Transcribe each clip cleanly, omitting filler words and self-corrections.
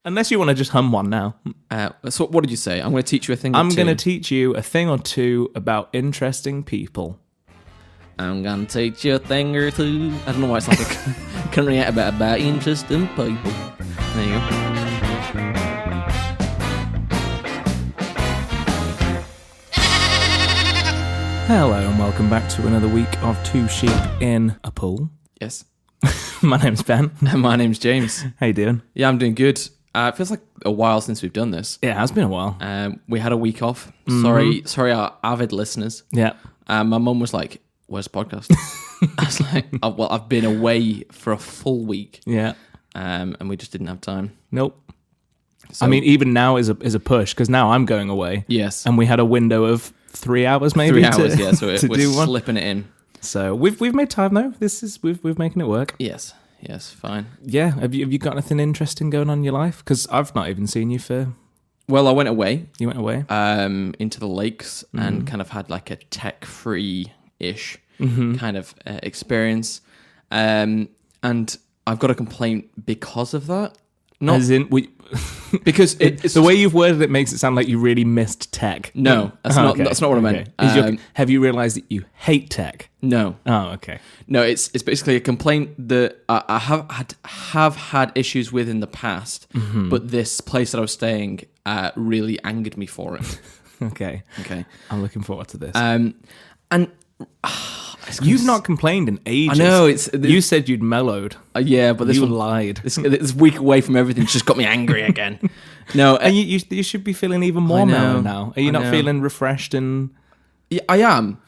Unless you want to just hum one now. So what did you say? I'm going to teach you a thing or two. I'm going to teach you a thing or two about interesting people. I'm going to teach you a thing or two. I don't know why it's like I can react about interesting people. There you go. Hello and welcome back to another week of Two Sheep in a Pool. Yes. My name's Ben. And my name's James. How you doing? Yeah, I'm doing good. It feels like a while since we've done this. It has been a while. We had a week off. Mm-hmm. Sorry, our avid listeners. Yeah. My mum was like, "Where's the podcast?" I was like, I've been away for a full week. Yeah. And we just didn't have time. Nope. So, I mean, even now is a push because now I'm going away. Yes. And we had a window of 3 hours, maybe. 3 hours, yeah. So to we're do one. slipping it in. So we've made time though. We've making it work. Yes, fine. Yeah. Have you got anything interesting going on in your life? Because I've not even seen you for. Well, I went away. You went away. Into the lakes and kind of had like a tech-free-ish kind of experience. And I've got a complaint because of that. Not as in because it's the way you've worded it makes it sound like you really missed tech. No, that's not. Okay. That's not what I meant. Okay. Have you realised that you hate tech? No. Oh, okay. No, it's basically a complaint that I have had issues with in the past, but this place that I was staying really angered me for it. Okay. I'm looking forward to this. And you've not complained in ages. I know you said you'd mellowed. Yeah, but this you one lied. This week away from everything just got me angry again. No, and you should be feeling even more mellow now. Are you not feeling refreshed and? Yeah, I am.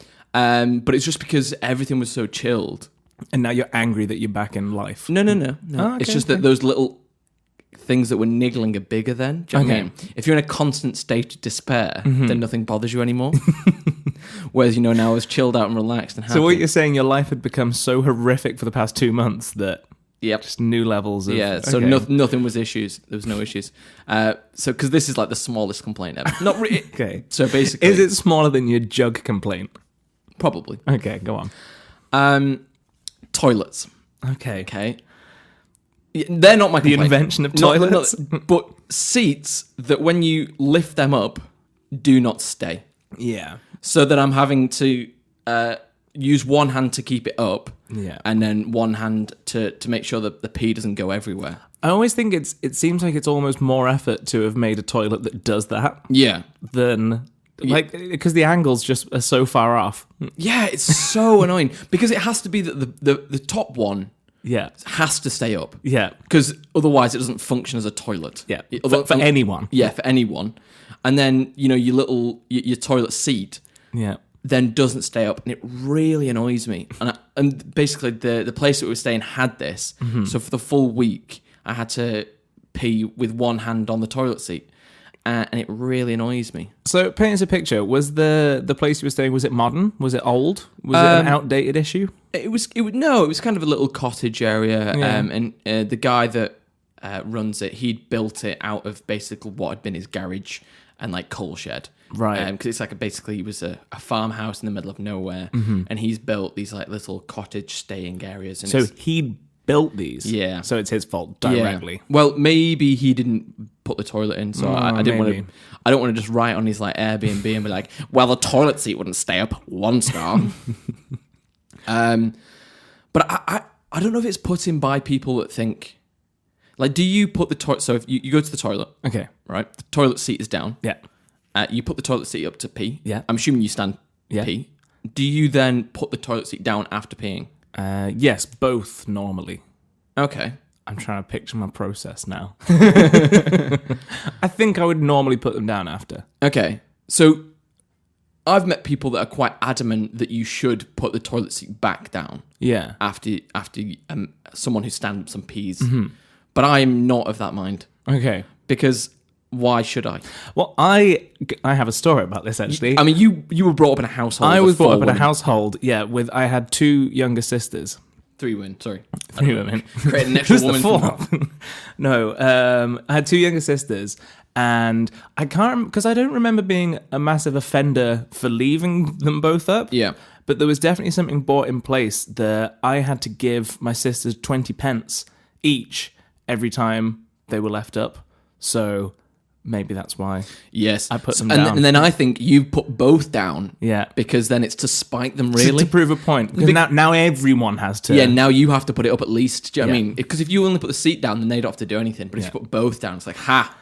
But it's just because everything was so chilled. And now you're angry that you're back in life. No. Oh, okay, it's just that those little things that were niggling are bigger then. Do you know what I mean? If you're in a constant state of despair, then nothing bothers you anymore. Whereas, now I was chilled out and relaxed and happy. So what you're saying, your life had become so horrific for the past 2 months that just new levels of... Yeah, so nothing was issues. There was no issues. So, because this is like the smallest complaint ever. Not really. Okay. So basically... Is it smaller than your jug complaint? Probably. Okay, go on. Toilets. Okay. They're not my complaint. The invention of toilets? But seats that when you lift them up, do not stay. Yeah. So that I'm having to use one hand to keep it up, and then one hand to make sure that the pee doesn't go everywhere. I always think it seems like it's almost more effort to have made a toilet that does that. Yeah. Than... Like, because the angles just are so far off. Yeah, it's so annoying. Because it has to be that the top one has to stay up. Yeah. Because otherwise it doesn't function as a toilet. Yeah. For anyone. Yeah, for anyone. And then, your toilet seat then doesn't stay up. And it really annoys me. And basically the place that we were staying had this. So for the full week, I had to pee with one hand on the toilet seat. And it really annoys me. So paint us a picture. Was the place you were staying, was it modern? Was it old? Was it an outdated issue? It was kind of a little cottage area. Yeah. And the guy that runs it, he'd built it out of basically what had been his garage and like coal shed. Right. Because it's like basically it was a farmhouse in the middle of nowhere. And he's built these like little cottage staying areas. And so he built these? Yeah. So it's his fault directly? Yeah. Well, maybe he didn't put the toilet in, so I didn't want to. I don't want to just write on his like Airbnb and be like, "Well, the toilet seat wouldn't stay up, 1 star." But I don't know if it's put in by people that think, like, do you put the toilet? So if you go to the toilet, okay, right, the toilet seat is down. Yeah. You put the toilet seat up to pee. Yeah. I'm assuming you stand pee. Do you then put the toilet seat down after peeing? Yes, both normally. Okay. I'm trying to picture my process now. I think I would normally put them down after. Okay. So I've met people that are quite adamant that you should put the toilet seat back down. Yeah. After someone who stands up and pees. But I am not of that mind. Okay. Because why should I? Well, I have a story about this actually. I mean, you were brought up in a household. I was brought up in a household, I had 2 younger sisters. 3 women, sorry. 3 women. Create an extra woman. The 4th. No, I had 2 younger sisters, and I can't, because I don't remember being a massive offender for leaving them both up. Yeah. But there was definitely something brought in place that I had to give my sisters 20 pence each every time they were left up. So maybe that's why. Yes. I put them down. And then I think you put both down. Yeah. Because then it's to spike them, really. To prove a point. Because now everyone has to. Yeah, now you have to put it up at least. Do you know what I Yeah. mean? Because if you only put the seat down, then they don't have to do anything. But if you put both down, it's like, ha.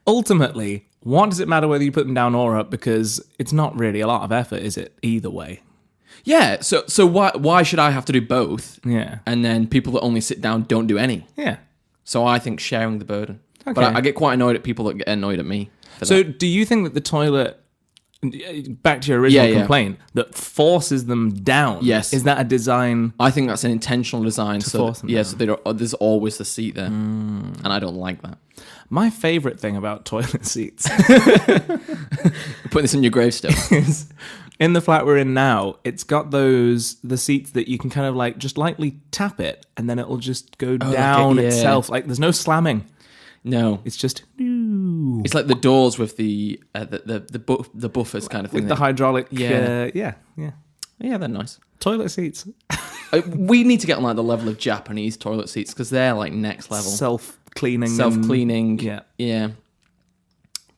Ultimately, what does it matter whether you put them down or up? Because it's not really a lot of effort, is it? Either way. Yeah, so why should I have to do both? Yeah. And then people that only sit down don't do any. Yeah. So I think sharing the burden. Okay. But I get quite annoyed at people that get annoyed at me. So do you think that the toilet, back to your original complaint, that forces them down? Yes. Is that a design? I think that's an intentional desiging. To force them yeah, down. so there's always the seat there. And I don't like that. My favourite thing about toilet seats Putting this in your gravestone. is in the flat we're in now, it's got the seats that you can kind of like just lightly tap it and then it'll just go down itself. Like there's no slamming. No. It's just It's like the doors with the buffers kind of thing. with the hydraulic. Yeah. Yeah. Yeah, they're nice. Toilet seats. We need to get on like the level of Japanese toilet seats because they're like next level. Self-cleaning. Yeah.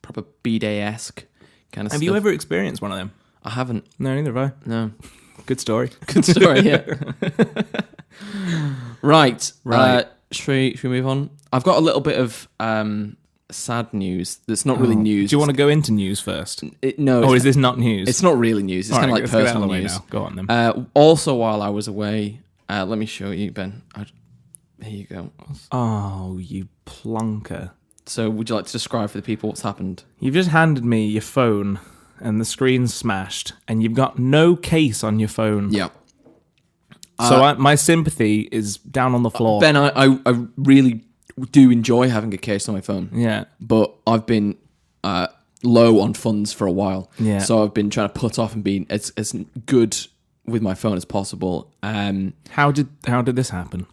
Proper bidet-esque kind of stuff. Have you ever experienced one of them? I haven't. No, neither have I. No. Good story. Good story, yeah. Right. Should we move on? I've got a little bit of sad news that's not really news. Do you want to go into news first? No. Or is this not news? It's not really news. It's kind of like personal news. Now. Go on then. Also, while I was away, let me show you, Ben. Here you go. Oh, you plonker. So would you like to describe for the people what's happened? You've just handed me your phone and the screen's smashed and you've got no case on your phone. Yeah. So my sympathy is down on the floor. Ben, I really do enjoy having a case on my phone. Yeah. But I've been low on funds for a while. Yeah. So I've been trying to put off and be as good with my phone as possible. How did this happen?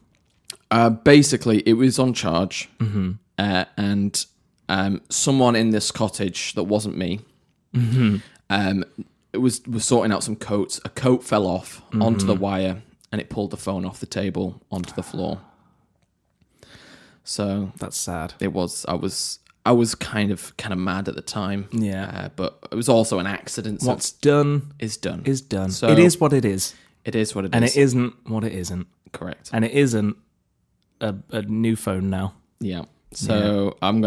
Basically, it was on charge. Mm-hmm. And someone in this cottage that wasn't me it was sorting out some coats. A coat fell off onto the wire and it pulled the phone off the table onto the floor. So That's sad. it was. I was kind of mad at the time. Yeah. But it was also an accident. So What's done is done. is done. So it is what it is. It is what it is. And it isn't what it isn't. Correct. And it isn't a new phone now. Yeah. So I'm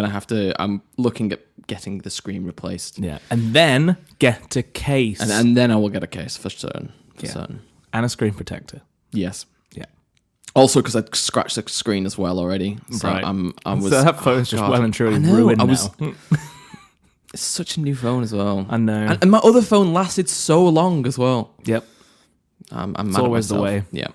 looking at getting the screen replaced. Yeah. And then get a case. And then I will get a case for certain. Certain. And a screen protector. Yes. Yeah. Also, because I scratched the screen as well already. So Right. so that phone's just well and truly ruined now. It's such a new phone as well. I know. And my other phone lasted so long as well. Yep. I'm It's mad always at the myself. way. Yeah.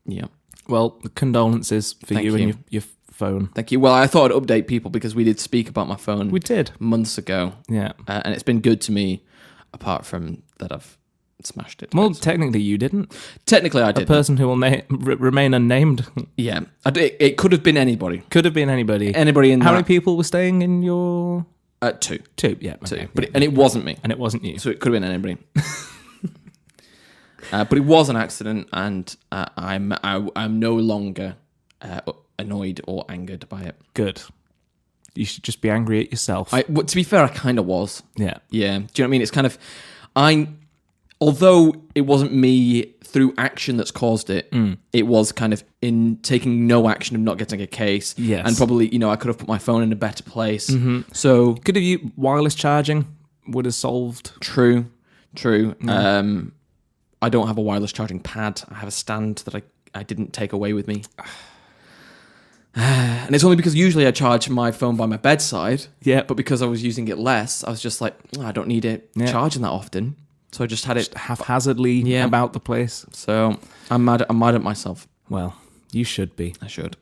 Yeah. Well, condolences for Thank you you. and your phone. Thank you. Well, I thought I'd update people because we did speak about my phone We did. months ago. Yeah. And it's been good to me, apart from that I've smashed it. Well, technically you didn't. Technically I A did. person who will remain unnamed. Yeah. It could have been anybody. Could have been anybody. Anybody in How that. many people were staying in your... Two. Two, yeah. Two. Okay, But yeah. it wasn't me. And it wasn't you. So it could have been anybody. But it was an accident, and I'm no longer annoyed or angered by it. Good. You should just be angry at yourself. Well, to be fair, I kind of was. Yeah. Yeah. Do you know what I mean? It's kind of, although it wasn't me through action that's caused it, it was kind of in taking no action and not getting a case. Yes. And probably, I could have put my phone in a better place. Mm-hmm. So Could have you... Wireless charging would have solved... True. I don't have a wireless charging pad. I have a stand that I didn't take away with me. And it's only because usually I charge my phone by my bedside. Yeah. But because I was using it less, I was just like, I don't need it charging that often. So I just had it haphazardly about the place. So I'm mad at myself. Well, you should be. I should.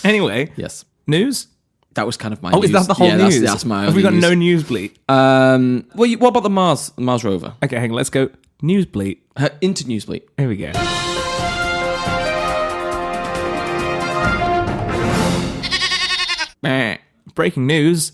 Anyway. Yes. News? That was kind of my Oh, news. is that the whole news? That's my Have we got news. no news, Bleat? Well, what about the Mars rover? Okay, hang on. Let's go. News, Bleat. Into News Bleat. Here we go. Breaking news.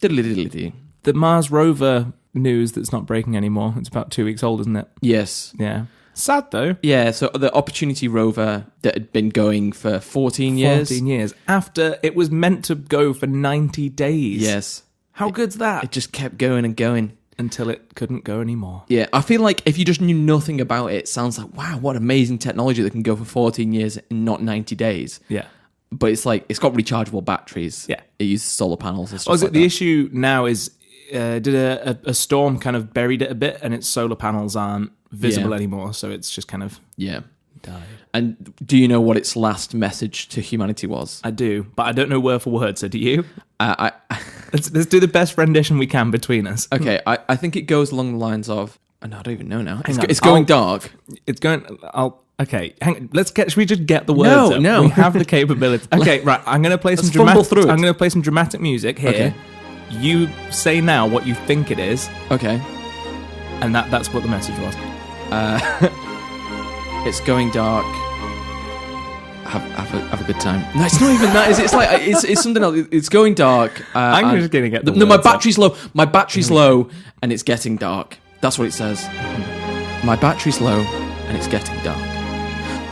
Diddly-diddly-dee. The Mars rover news that's not breaking anymore. It's about 2 weeks old, isn't it? Yes. Yeah. Sad though. Yeah, so the Opportunity rover that had been going for 14 years. 14 years. After it was meant to go for 90 days. Yes. How good's that? It just kept going and going. Until it couldn't go anymore. Yeah, I feel like if you just knew nothing about it, it sounds like, wow, what amazing technology that can go for 14 years in not 90 days. Yeah. But it's like, it's got rechargeable batteries. Yeah. It uses solar panels and stuff The issue now is, did a storm kind of buried it a bit and its solar panels aren't visible anymore, so it's just kind of died. And do you know what its last message to humanity was? I do, but I don't know word for word, so do you? Let's do the best rendition we can between us. Okay, I think it goes along the lines of, I don't even know now. It's going dark. It's going... Okay, hang on. Should we just get the words up? No. We have the capability. Okay, right. I'm going to play some dramatic music here. Okay. You say now what you think it is. Okay. And that's what the message was. It's going dark. Have a good time. No, it's not even that. Is it? It's like it's something else. It's going dark. I'm just gonna get the no. My battery's low. My battery's low, and it's getting dark. That's what it says. My battery's low, and it's getting dark.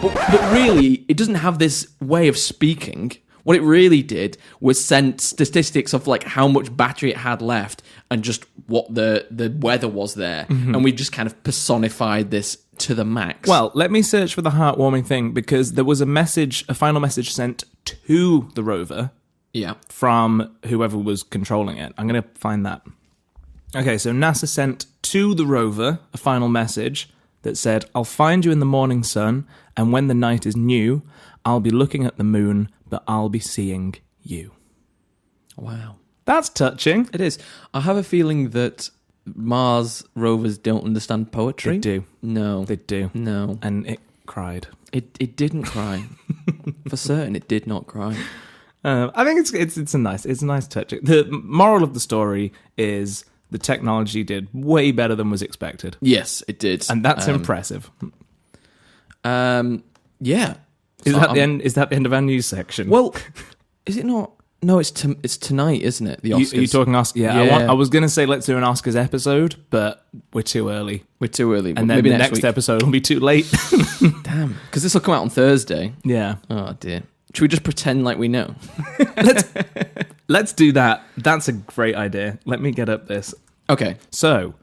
But really, it doesn't have this way of speaking. What it really did was send statistics of like how much battery it had left and just what the weather was there. And we just kind of personified this to the max. Well, let me search for the heartwarming thing, because there was a final message sent to the rover from whoever was controlling it. I'm going to find that. Okay, so NASA sent to the rover a final message that said, "I'll find you in the morning sun, and when the night is new, I'll be looking at the moon, but I'll be seeing you." Wow. That's touching. It is. I have a feeling that Mars rovers don't understand poetry. They do. No. They do. No. And it cried. It didn't cry. For certain, it did not cry. I think it's a nice touch. The moral of the story is the technology did way better than was expected. Yes, it did. And that's impressive. Yeah. Is that the end? Is that the end of our news section? Well, is it not? No, it's tonight, isn't it? The Oscars. Are you talking Oscars? Yeah. I was going to say let's do an Oscars episode, but we're too early. And then the next episode will be too late. Damn. Because this will come out on Thursday. Yeah. Oh dear. Should we just pretend like we know? Let's do that. That's a great idea. Let me get up this. Okay. So,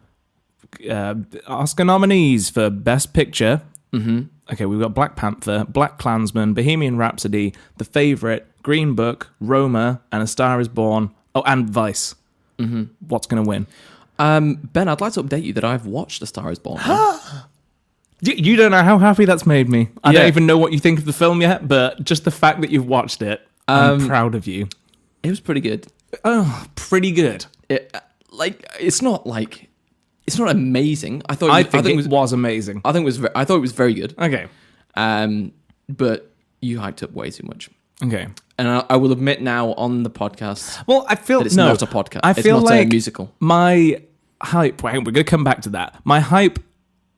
Oscar nominees for Best Picture. Mm-hmm. Okay, we've got Black Panther, Black Klansman, Bohemian Rhapsody, The Favourite, Green Book, Roma, and A Star Is Born. Oh, and Vice. Mm-hmm. What's going to win? Ben, I'd like to update you that I've watched A Star Is Born. You don't know how happy that's made me. I don't even know what you think of the film yet, but just the fact that you've watched it, I'm proud of you. It was pretty good. Oh, pretty good. It's not amazing. I think it was amazing. I thought it was very good. Okay. But you hyped up way too much. Okay. And I will admit now on the podcast. Well, I feel that it's not a podcast. I feel it's not like a musical. My hype. Wait, we're going to come back to that. My hype.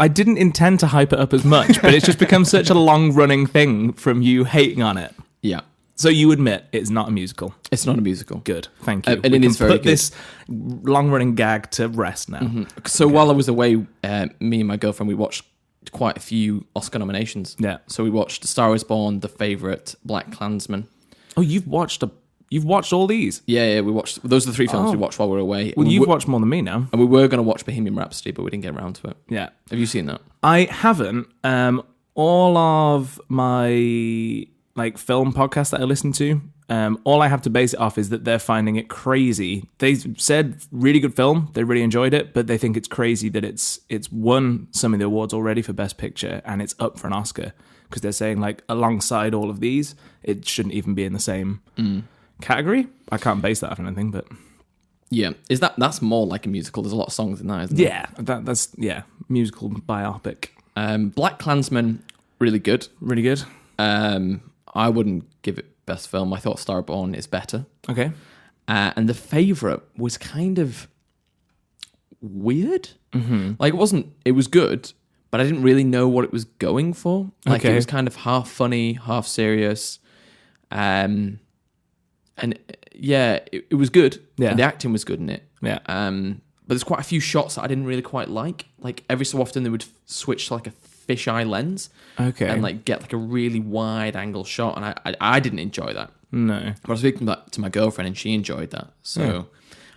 I didn't intend to hype it up as much, but it's just become such a long-running thing from you hating on it. Yeah. So you admit it's not a musical. It's not a musical. Good. Thank you. And it is very good. Put this long-running gag to rest now. Mm-hmm. So while I was away, me and my girlfriend, we watched quite a few Oscar nominations. Yeah. So we watched A Star Is Born, The Favourite, Black Klansman. Oh, you've watched all these? Yeah, we watched. Those are the three films we watched while we were away. Well, you've watched more than me now. And we were going to watch Bohemian Rhapsody, but we didn't get around to it. Yeah. Have you seen that? I haven't. All of my film podcasts that I listen to, all I have to base it off is that they're finding it crazy. They said really good film, they really enjoyed it, but they think it's crazy that it's won some of the awards already for Best Picture and it's up for an Oscar, because they're saying alongside all of these, it shouldn't even be in the same category. I can't base that off anything, but yeah, that's more like a musical. There's a lot of songs in that, isn't there? Yeah, that's musical biopic. Black Klansman, really good. Really good. I wouldn't give it best film. I thought Star Born is better. Okay. And The Favourite was kind of weird. Mm-hmm. It was good, but I didn't really know what it was going for. Okay. It was kind of half funny, half serious. And yeah, it was good. Yeah. And the acting was good in it. Yeah. But there's quite a few shots that I didn't really quite like. Like every so often they would switch to like a fisheye lens. Okay. And like get like a really wide angle shot, and I didn't enjoy that. No. But I was speaking to my girlfriend, and she enjoyed that. So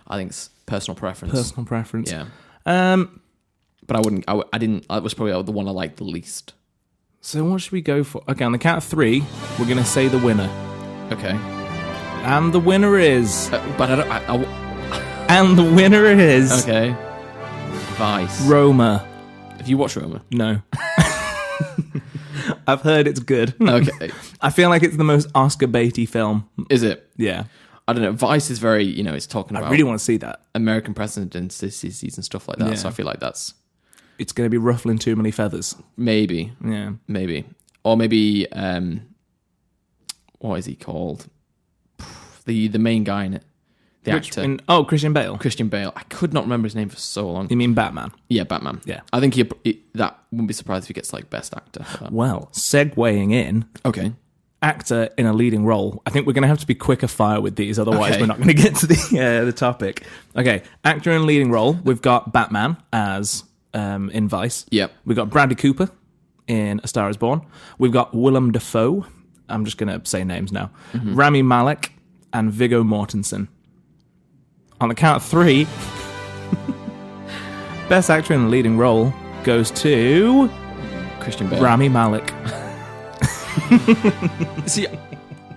I think it's personal preference. Personal preference. Yeah. But I wouldn't. I didn't. That was probably the one I liked the least. So what should we go for? Okay, on the count of 3, we're gonna say the winner. Okay. And the winner is. But I don't. And the winner is. Okay. Vice. Roma. Have you watched Roma? No. I've heard it's good. Okay. I feel like it's the most Oscar baity film. Is it? Yeah. I don't know. Vice is very, it's talking about. I really want to see that. American presidencies and stuff like that. Yeah. So I feel like that's. It's going to be ruffling too many feathers. Maybe. Yeah. Maybe. Or maybe. What is he called? The main guy in it. The actor. Christian Bale. Christian Bale. I could not remember his name for so long. You mean Batman? Yeah, Batman. Yeah. I think that wouldn't be surprised if he gets like best actor for that. Well, segueing in. Okay. Actor in a leading role. I think we're going to have to be quicker fire with these, otherwise we're not going to get to the topic. Okay, actor in a leading role. We've got Batman as in Vice. Yep. We've got Bradley Cooper in A Star Is Born. We've got Willem Dafoe. I'm just going to say names now. Mm-hmm. Rami Malek and Viggo Mortensen. On the count of 3, best actor in a leading role goes to Christian Bale. Rami Malek. See,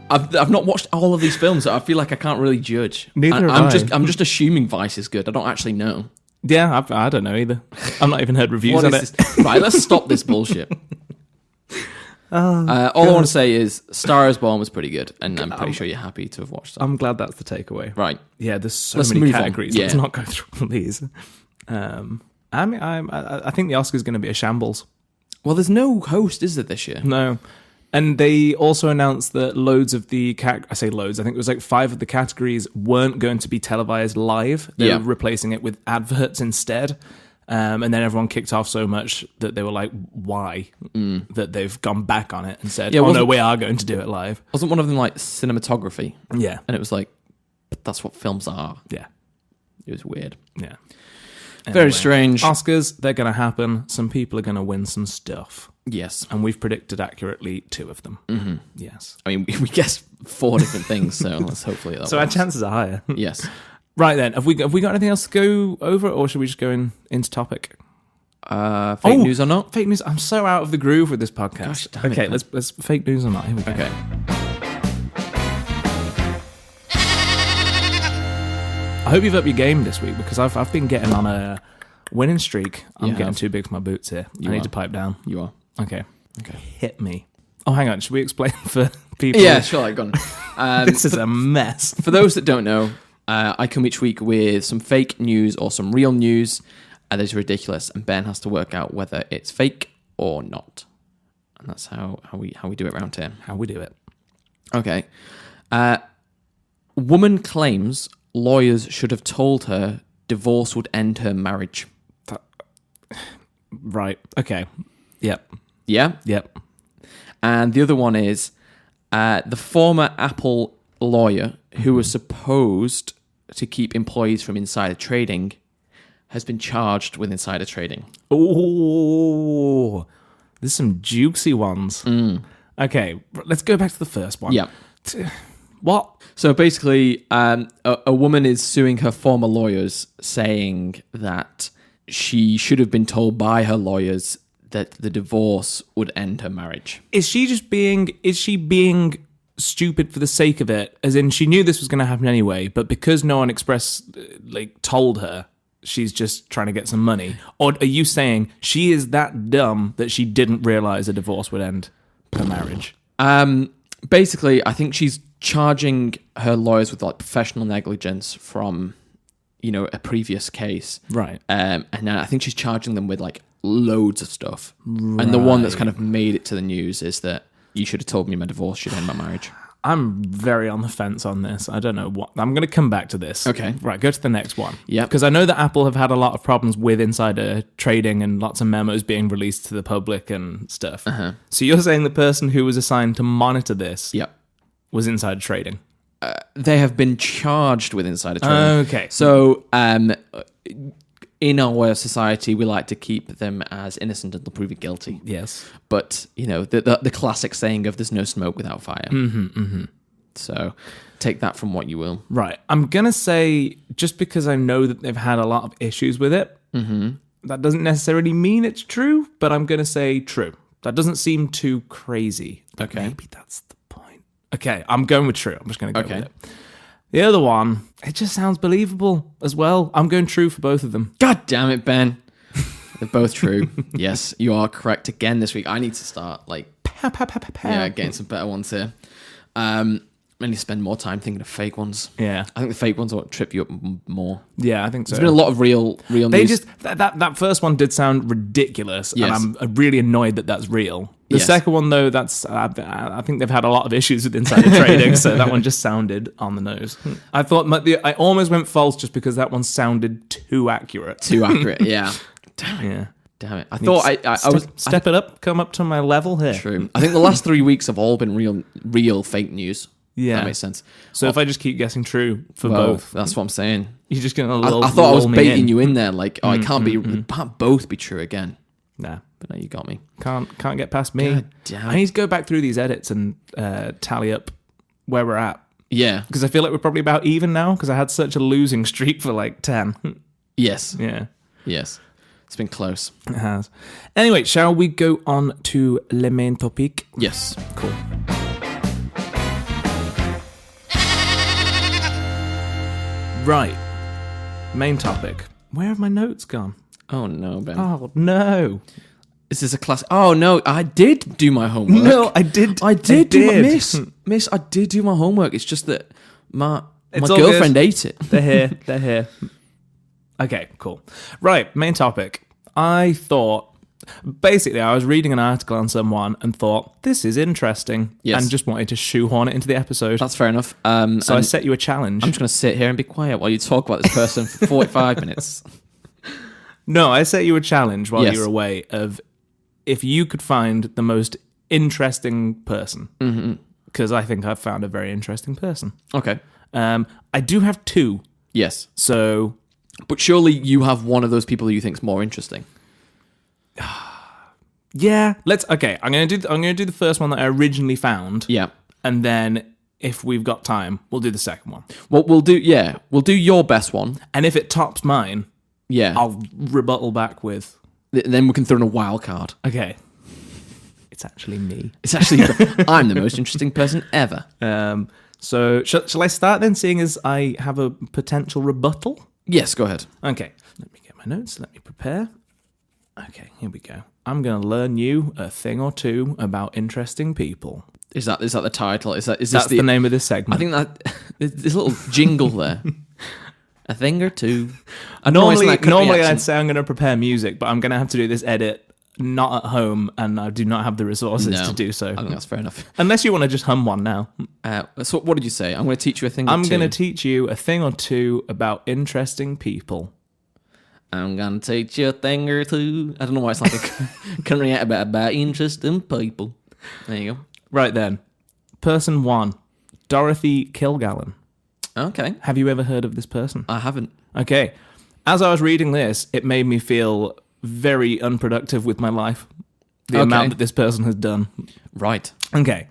I've not watched all of these films, so I feel like I can't really judge. Neither have I. I'm just assuming Vice is good. I don't actually know. Yeah, I don't know either. I've not even heard reviews on it. Right, let's stop this bullshit. All I want to say is Star Is Born was pretty good, and I'm pretty sure you're happy to have watched that. I'm glad that's the takeaway. Right. Yeah, there's so Let's many move categories. on. Yeah. Let's not go through all these. I think the Oscars going to be a shambles. Well, there's no host, is there, this year? No. And they also announced that loads of the... I say loads, I think it was like 5 of the categories weren't going to be televised live. They were replacing it with adverts instead. And then everyone kicked off so much that they were like, why? That they've gone back on it and said, no, we are going to do it live. Wasn't one of them like cinematography? Yeah. And it was like, but that's what films are. Yeah. It was weird. Yeah. Very strange. Oscars, they're going to happen. Some people are going to win some stuff. Yes. And we've predicted accurately 2 of them. Mm-hmm. Yes. I mean, we guessed 4 different things, so let's hopefully that So works. our chances are higher. Yes. Right then, have we got anything else to go over, or should we just go into topic? Fake news or not? Fake news. I'm so out of the groove with this podcast. Gosh, damn okay, it, let's fake news or not. Here we go. Okay. I hope you've upped your game this week, because I've been getting on a winning streak. I'm getting too big for my boots here. I need to pipe down. You are. Okay. Hit me. Oh, hang on. Should we explain for people? Yeah, sure. Go on. This is a mess. For those that don't know, I come each week with some fake news or some real news that is ridiculous, and Ben has to work out whether it's fake or not. And that's how we do it around here. How we do it. Okay. Woman claims lawyers should have told her divorce would end her marriage. Right. Okay. Yep. Yeah? Yep. And the other one is the former Apple lawyer who was supposed to keep employees from insider trading has been charged with insider trading. Oh, there's some juicy ones. Okay, let's go back to the first one. Yeah. What? So basically, a woman is suing her former lawyers, saying that she should have been told by her lawyers that the divorce would end her marriage. Is she being stupid for the sake of it? As in, she knew this was going to happen anyway, but because no one told her, she's just trying to get some money? Or are you saying she is that dumb that she didn't realize a divorce would end her marriage? Basically, I think she's charging her lawyers with like professional negligence from, a previous case. Right. And I think she's charging them with like loads of stuff. Right. And the one that's kind of made it to the news is that you should have told me my divorce should end my marriage. I'm very on the fence on this. I don't know what. I'm going to come back to this. Okay. Right, go to the next one. Yeah. Because I know that Apple have had a lot of problems with insider trading and lots of memos being released to the public and stuff. Uh-huh. So you're saying the person who was assigned to monitor this was insider trading? They have been charged with insider trading. Okay. So in our way of society, we like to keep them as innocent until proven guilty. Yes. But, the classic saying of there's no smoke without fire. So take that from what you will. Right. I'm going to say, just because I know that they've had a lot of issues with it, that doesn't necessarily mean it's true, but I'm going to say true. That doesn't seem too crazy. Okay. Maybe that's the point. Okay, I'm going with true. I'm just going to go with it. The other one, it just sounds believable as well. I'm going true for both of them. God damn it, Ben. They're both true. Yes, you are correct again this week. I need to start, getting some better ones here. I need to spend more time thinking of fake ones. Yeah. I think the fake ones will trip you up more. Yeah, I think so. There's been a lot of real news. They just, that first one did sound ridiculous, and I'm really annoyed that that's real. The second one, though, I think they've had a lot of issues with insider trading, so that one just sounded on the nose. I thought I almost went false just because that one sounded too accurate. Too accurate, yeah. Damn it. Yeah. Damn it. I thought I was... Step it up, come up to my level here. True. I think the last 3 weeks have all been real fake news. Yeah. That makes sense. So if I just keep guessing true for both... That's what I'm saying. You're just going to I thought I was baiting you in there, it can't both be true again. Nah. But no, you got me. Can't get past me. God damn. I need to go back through these edits and tally up where we're at. Yeah. Because I feel like we're probably about even now, because I had such a losing streak for 10. Yes. Yeah. Yes. It's been close. It has. Anyway, shall we go on to le main topic? Yes. Cool. Right. Main topic. Where have my notes gone? Oh, no, Ben. Oh, no. Is this a class? Oh, no, I did do my homework. No, I did. Miss, I did do my homework. It's just that my all girlfriend good. ate it. They're here. Okay, cool. Right, main topic. I thought, basically, I was reading an article on someone and thought, this is interesting. Yes. And just wanted to shoehorn it into the episode. That's fair enough. So I set you a challenge. I'm just going to sit here and be quiet while you talk about this person for 45 minutes. No, I set you a challenge while you were away of if you could find the most interesting person. Because I think I've found a very interesting person. Okay. I do have two. Yes. So... But surely you have one of those people who you think's more interesting. Yeah, I'm gonna do the first one that I originally found. Yeah. And then if we've got time, we'll do the second one. Well, we'll do your best one. And if it tops mine, yeah, I'll rebuttal back with. Then we can throw in a wild card. Okay. It's actually me. It's actually I'm the most interesting person ever. So shall I start then, seeing as I have a potential rebuttal? Yes, go ahead. Okay, let me get my notes, let me prepare. Okay, here we go. I'm going to learn you a thing or two about interesting people. Is that the title? Is this the name of this segment? I think that this little jingle there. A thing or two. Normally I'd say I'm going to prepare music, but I'm going to have to do this edit not at home, and I do not have the resources to do so. I think that's fair enough. Unless you want to just hum one now. So what did you say? I'm going to teach you a thing or two. I'm going to teach you a thing or two about interesting people. I'm going to teach you a thing or two. I don't know why it's like a country out about interesting people. There you go. Right then. Person one, Dorothy Killgallen. Okay. Have you ever heard of this person? I haven't. Okay. As I was reading this, it made me feel very unproductive with my life. The amount that this person has done. Right. Okay.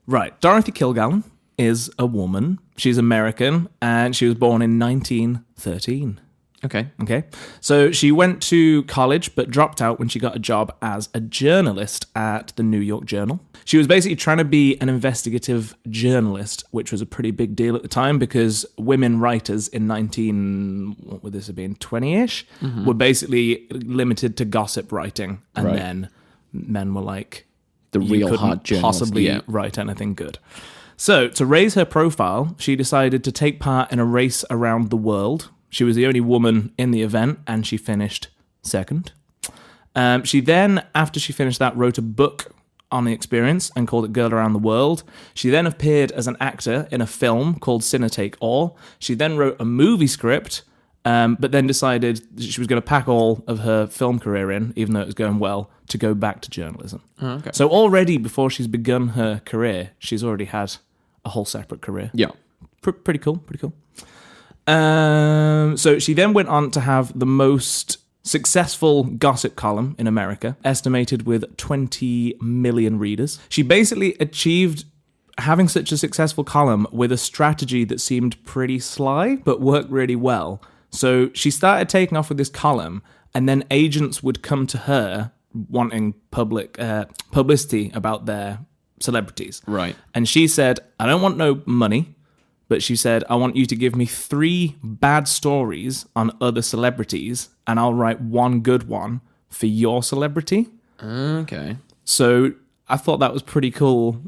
Right. Dorothy Killgallen is a woman. She's American, and she was born in 1913. Okay. So she went to college, but dropped out when she got a job as a journalist at the New York Journal. She was basically trying to be an investigative journalist, which was a pretty big deal at the time because women writers in 20-ish, were basically limited to gossip writing. And then men were like, the real hard journalist. Possibly write anything good. So to raise her profile, she decided to take part in a race around the world. She was the only woman in the event, and she finished second. She then, after she finished that, wrote a book on the experience and called it Girl Around the World. She then appeared as an actor in a film called Sinner Take All. She then wrote a movie script, but then decided she was going to pack all of her film career in, even though it was going well, to go back to journalism. So already, before she's begun her career, she's already had a whole separate career. Yeah. Pretty cool. So she then went on to have the most successful gossip column in America, estimated with 20 million readers. She basically achieved having such a successful column with a strategy that seemed pretty sly, but worked really well. So she started taking off with this column, and then agents would come to her wanting publicity about their celebrities. Right. And she said, I don't want no money, but she said, I want you to give me 3 bad stories on other celebrities, and I'll write 1 good one for your celebrity. Okay. So I thought that was pretty cool.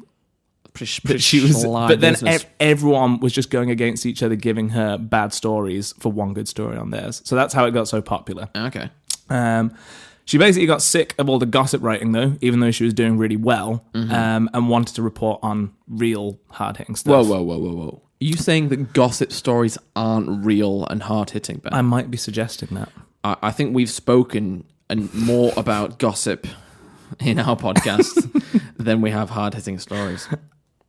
But then everyone was just going against each other, giving her bad stories for 1 good story on theirs. So that's how it got so popular. Okay. She basically got sick of all the gossip writing, though, even though she was doing really well, and wanted to report on real hard-hitting stuff. Whoa. Are you saying that gossip stories aren't real and hard-hitting, Ben? I might be suggesting that. I think we've spoken more about gossip in our podcast than we have hard-hitting stories.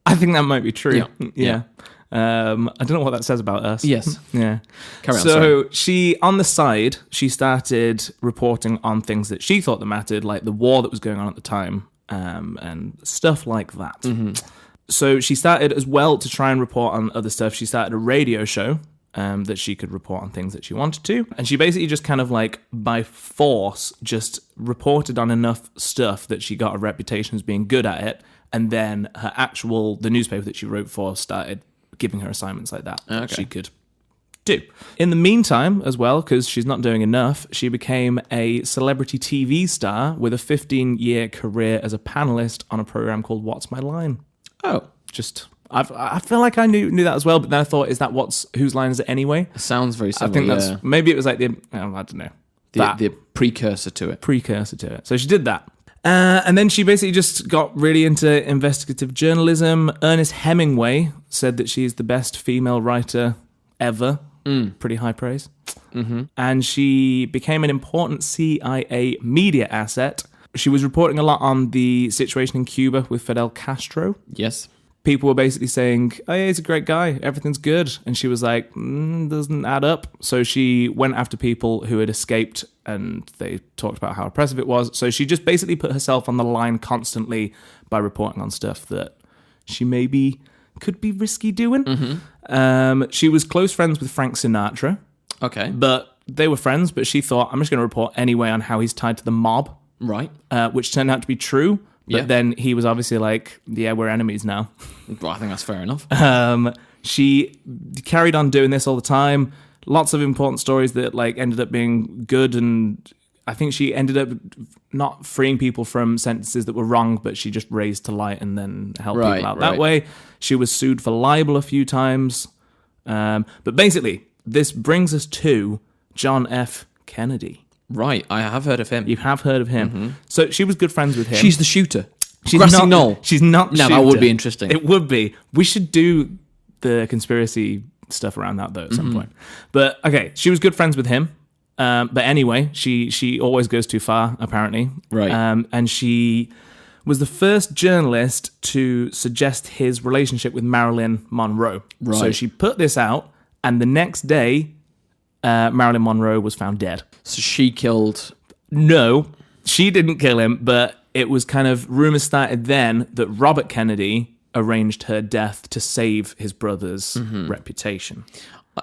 I think that might be true. Yeah. I don't know what that says about us. Yes. Yeah. Carry on, so sorry. she, on the side, she started reporting on things that she thought that mattered, like the war that was going on at the time, and stuff like that. Mm-hmm. So she started as well to try and report on other stuff. She started a radio show that she could report on things that she wanted to. And she basically just kind of like by force just reported on enough stuff that she got a reputation as being good at it. And then the newspaper that she wrote for started giving her assignments like that she could do. In the meantime, as well, because she's not doing enough, she became a celebrity TV star with a 15-year career as a panelist on a program called What's My Line? Oh. I feel like I knew that as well, but then I thought, is that whose line is it anyway? It sounds very similar. I think that's maybe it was like I don't know. The precursor to it. So she did that. And then she basically just got really into investigative journalism. Ernest Hemmingway said that she's the best female writer ever. Pretty high praise. Mm-hmm. And she became an important CIA media asset. She was reporting a lot on the situation in Cuba with Fidel Castro. Yes. People were basically saying, oh yeah, he's a great guy, everything's good. And she was like, doesn't add up. So she went after people who had escaped, and they talked about how oppressive it was. So she just basically put herself on the line constantly by reporting on stuff that she maybe could be risky doing. Mm-hmm. She was close friends with Frank Sinatra. Okay. But they were friends, but she thought, I'm just going to report anyway on how he's tied to the mob. Right. Which turned out to be true. But Yeah. then he was obviously like, yeah, we're enemies now. Well, I think that's fair enough. She carried on doing this all the time. Lots of important stories that like ended up being good, and I think she ended up not freeing people from sentences that were wrong, but she just raised to light and then helped people out that way. She was sued for libel a few times. But basically, this brings us to John F. Kennedy. Right, I have heard of him. You have heard of him. Mm-hmm. So she was good friends with him. She's the shooter. She's Grassy not, Knoll. She's not the No, shooter. that would be interesting. It would be. We should do the conspiracy stuff around that, though, at some point. But, okay, she was good friends with him. But anyway, she always goes too far, apparently. Right. And she was the first journalist to suggest his relationship with Marilyn Monroe. Right. So she put this out, and the next day, Marilyn Monroe was found dead. So she killed... No, she didn't kill him, but it was kind of rumors started then that Robert Kennedy arranged her death to save his brother's reputation.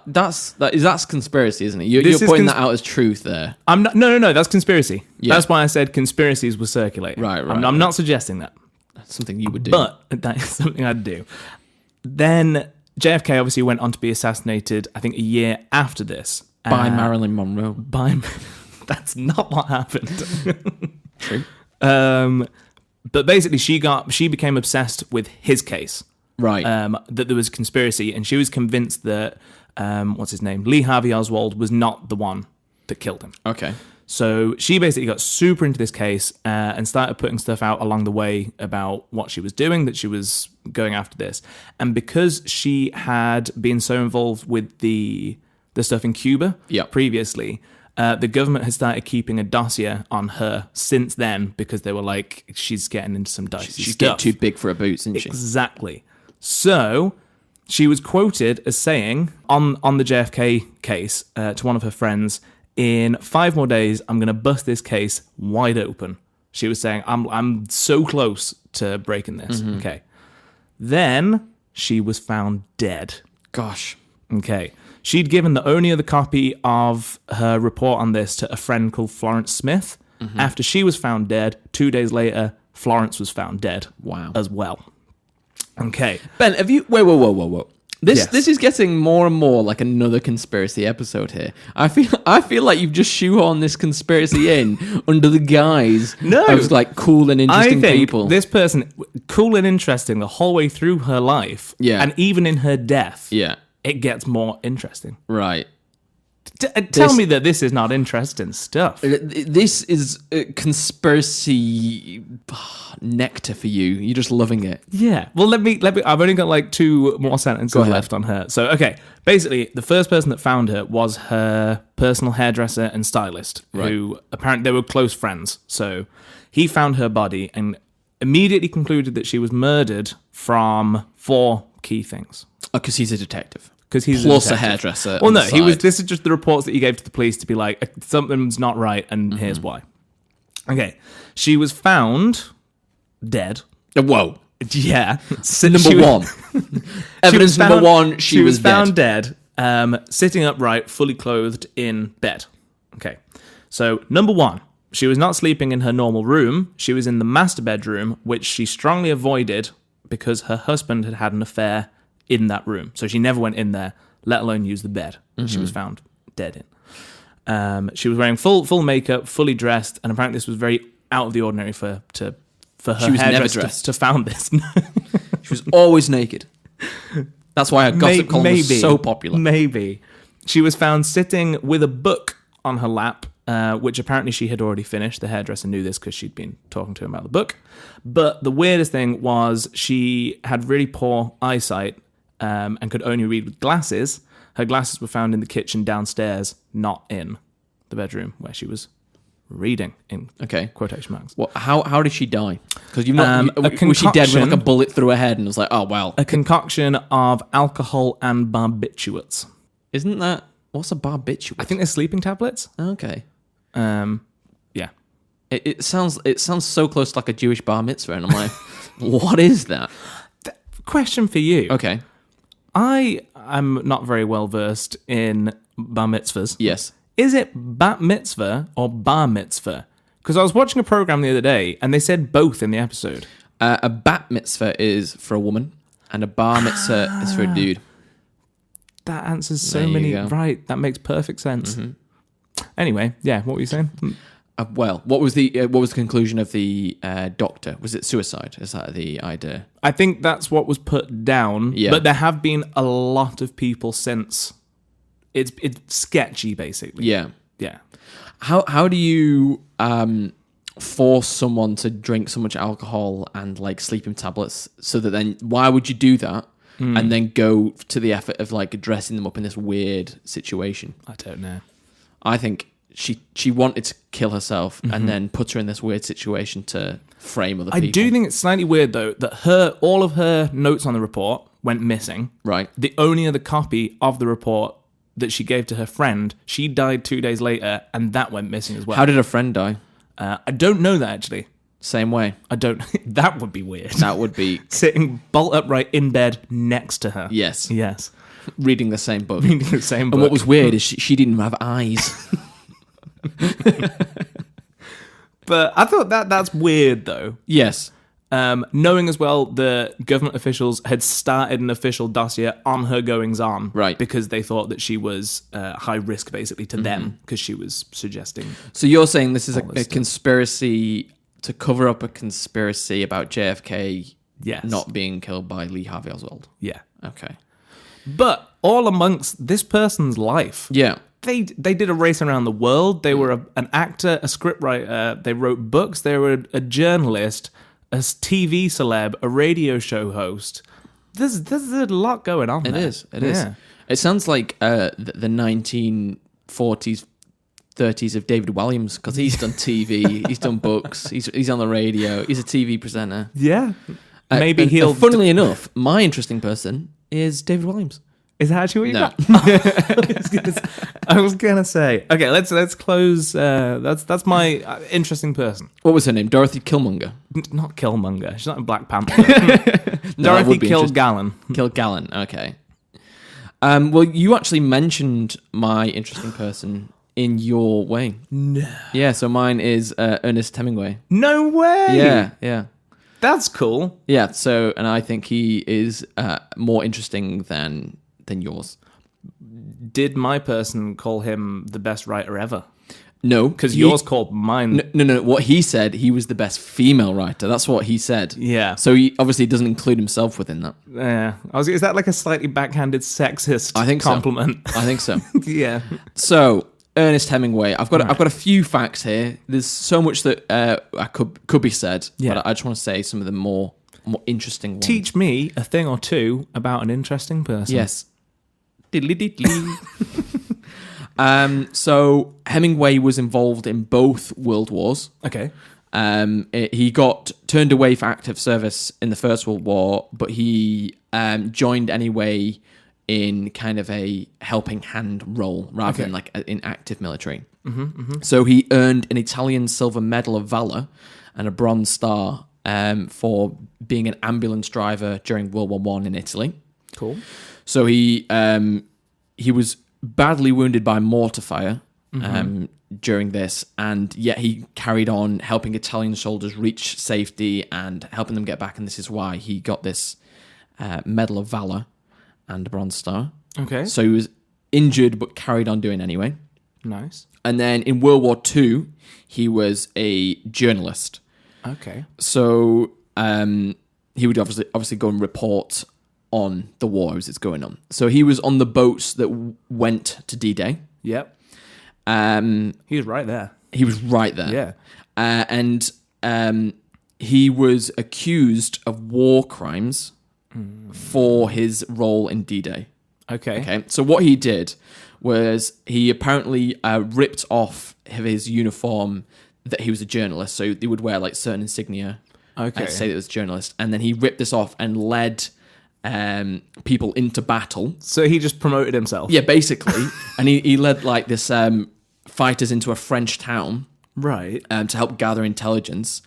That's conspiracy, isn't it? You're pointing that out as truth there. I'm not. No. That's conspiracy. Yeah. That's why I said conspiracies were circulating. Right. I'm not suggesting that. That's something you would do. But that is something I'd do. Then JFK obviously went on to be assassinated, I think, a year after this. By Marilyn Monroe. That's not what happened. True. But basically, she became obsessed with his case. Right. That there was conspiracy, and she was convinced that what's his name, Lee Harvey Oswald, was not the one that killed him. Okay. So she basically got super into this case and started putting stuff out along the way about what she was doing, that she was going after this. And because she had been so involved with the stuff in Cuba previously, the government has started keeping a dossier on her since then, because they were like, she's getting into some dicey She's stuff. getting too big for her boots, isn't she? Exactly. So She was quoted as saying on the JFK case to one of her friends, "In 5 more days, I'm going to bust this case wide open." She was saying, I'm so close to breaking this. Okay. Then she was found dead. Gosh. Okay. She'd given the only other copy of her report on this to a friend called Florence Smith. After she was found dead, 2 days later, Florence was found dead. Wow. As well. Okay. Ben, have you... Whoa. Yes. This is getting more and more like another conspiracy episode here. I feel like you've just shoehorned this conspiracy in under the guise of like cool and interesting people. This person, cool and interesting the whole way through her life. Yeah. And even in her death. Yeah. It gets more interesting. Right. Tell me that this is not interesting stuff. This is conspiracy nectar for you. You're just loving it. Yeah. Well, let me. I've only got like 2 more sentences left on her. So, okay. Basically, the first person that found her was her personal hairdresser and stylist, who apparently they were close friends. So, he found her body and immediately concluded that she was murdered from 4 key things. Because he's a detective. Because he's plus a hairdresser. Well, no, this is just the reports that he gave to the police to be like, something's not right, and here's why. Okay, she was found dead. Whoa. Yeah. Number 1. Evidence number 1, she was found dead, sitting upright, fully clothed in bed. Okay, so number 1, she was not sleeping in her normal room. She was in the master bedroom, which she strongly avoided because her husband had had an affair in that room. So she never went in there, let alone use the bed. She was found dead in. She was wearing full makeup, fully dressed, and apparently this was very out of the ordinary for her hairdresser to found this. She was always naked. That's why her gossip column was so popular. Maybe. She was found sitting with a book on her lap, which apparently she had already finished. The hairdresser knew this because she'd been talking to him about the book. But the weirdest thing was she had really poor eyesight, and could only read with glasses. Her glasses were found in the kitchen downstairs, not in the bedroom where she was reading, in quotation marks. Well, how did she die? Because was she dead with like a bullet through her head and it was like, oh, well. A concoction of alcohol and barbiturates. Isn't that... What's a barbiturate? I think they're sleeping tablets. Okay. Yeah. It sounds so close to like a Jewish bar mitzvah, and I'm like, what is that? Question for you. Okay. I am not very well versed in bar mitzvahs. Yes. Is it bat mitzvah or bar mitzvah? Because I was watching a program the other day and they said both in the episode. A bat mitzvah is for a woman and a bar mitzvah is for a dude. That answers so many. Right. That makes perfect sense. Anyway, yeah. What were you saying? Well, what was the conclusion of the doctor? Was it suicide? Is that the idea? I think that's what was put down. Yeah. But there have been a lot of people since. It's sketchy, basically. Yeah. Yeah. How do you force someone to drink so much alcohol and like sleeping tablets so that then why would you do that and then go to the effort of like dressing them up in this weird situation? I don't know. I think she wanted to kill herself and then put her in this weird situation to frame other people. I do think it's slightly weird though that all of her notes on the report went missing. Right. The only other copy of the report that she gave to her friend, she died 2 days later, and that went missing as well. How did her friend die? I don't know that actually. Same way. I don't. That would be weird. That would be sitting bolt upright in bed next to her. Yes. Yes. Reading the same book. Reading the same book. And what was weird is she didn't have eyes. But I thought that's weird though. Yes. Knowing as well the government officials had started an official dossier on her goings on, right? Because they thought that she was high risk, basically, to them because she was suggesting. So you're saying this is a conspiracy to cover up a conspiracy about JFK, not being killed by Lee Harvey Oswald? Yeah. Okay. But all amongst this person's life, they did a race around the world. They were an actor, a scriptwriter. They wrote books. They were a journalist, a TV celeb, a radio show host. There's a lot going on there. It is. It sounds like the 1940s, 30s of David Walliams, because he's done TV, he's done books, he's on the radio, he's a TV presenter. Yeah. Maybe funnily enough, my interesting person is David Williams. Is that actually what you No. got? I was gonna say. Okay, let's close. That's my interesting person. What was her name? Dorothy Killmonger. Not Killmonger. She's not in Black Panther. No, that Dorothy would be Killgallen. Killgallen. Okay. Well, you actually mentioned my interesting person in your way. No. Yeah. So mine is Ernest Hemmingway. No way. Yeah. That's cool. Yeah. So, and I think he is more interesting than yours. Did my person call him the best writer ever? No, Because yours called mine. No. What he said, he was the best female writer. That's what he said. Yeah. So he obviously doesn't include himself within that. Yeah. Is that like a slightly backhanded sexist I think compliment? I think so. Yeah. So Ernest Hemingway. I've got a few facts here. There's so much that could be said, but I just want to say some of the more interesting ones. Teach me a thing or two about an interesting person. Yes. Diddly diddly. So Hemingway was involved in both World Wars. Okay. He got turned away for active service in the First World War, but he joined anyway in kind of a helping hand role rather than like in active military. So he earned an Italian Silver Medal of Valor and a Bronze Star for being an ambulance driver during World War I in Italy. Cool. So he was badly wounded by mortar fire during this, and yet he carried on helping Italian soldiers reach safety and helping them get back, and this is why he got this Medal of Valor and a Bronze Star. Okay. So he was injured but carried on doing anyway. Nice. And then in World War II, he was a journalist. Okay. So he would obviously go and report on the war as it's going on. So he was on the boats that went to D-Day. Yep. He was right there. He was right there. Yeah. And he was accused of war crimes for his role in D-Day. Okay. So what he did was he apparently ripped off his uniform that he was a journalist. So they would wear like certain insignia to say that he was a journalist. And then he ripped this off and led people into battle. So he just promoted himself. Yeah, basically. And he led like this fighters into a French town. Right. To help gather intelligence.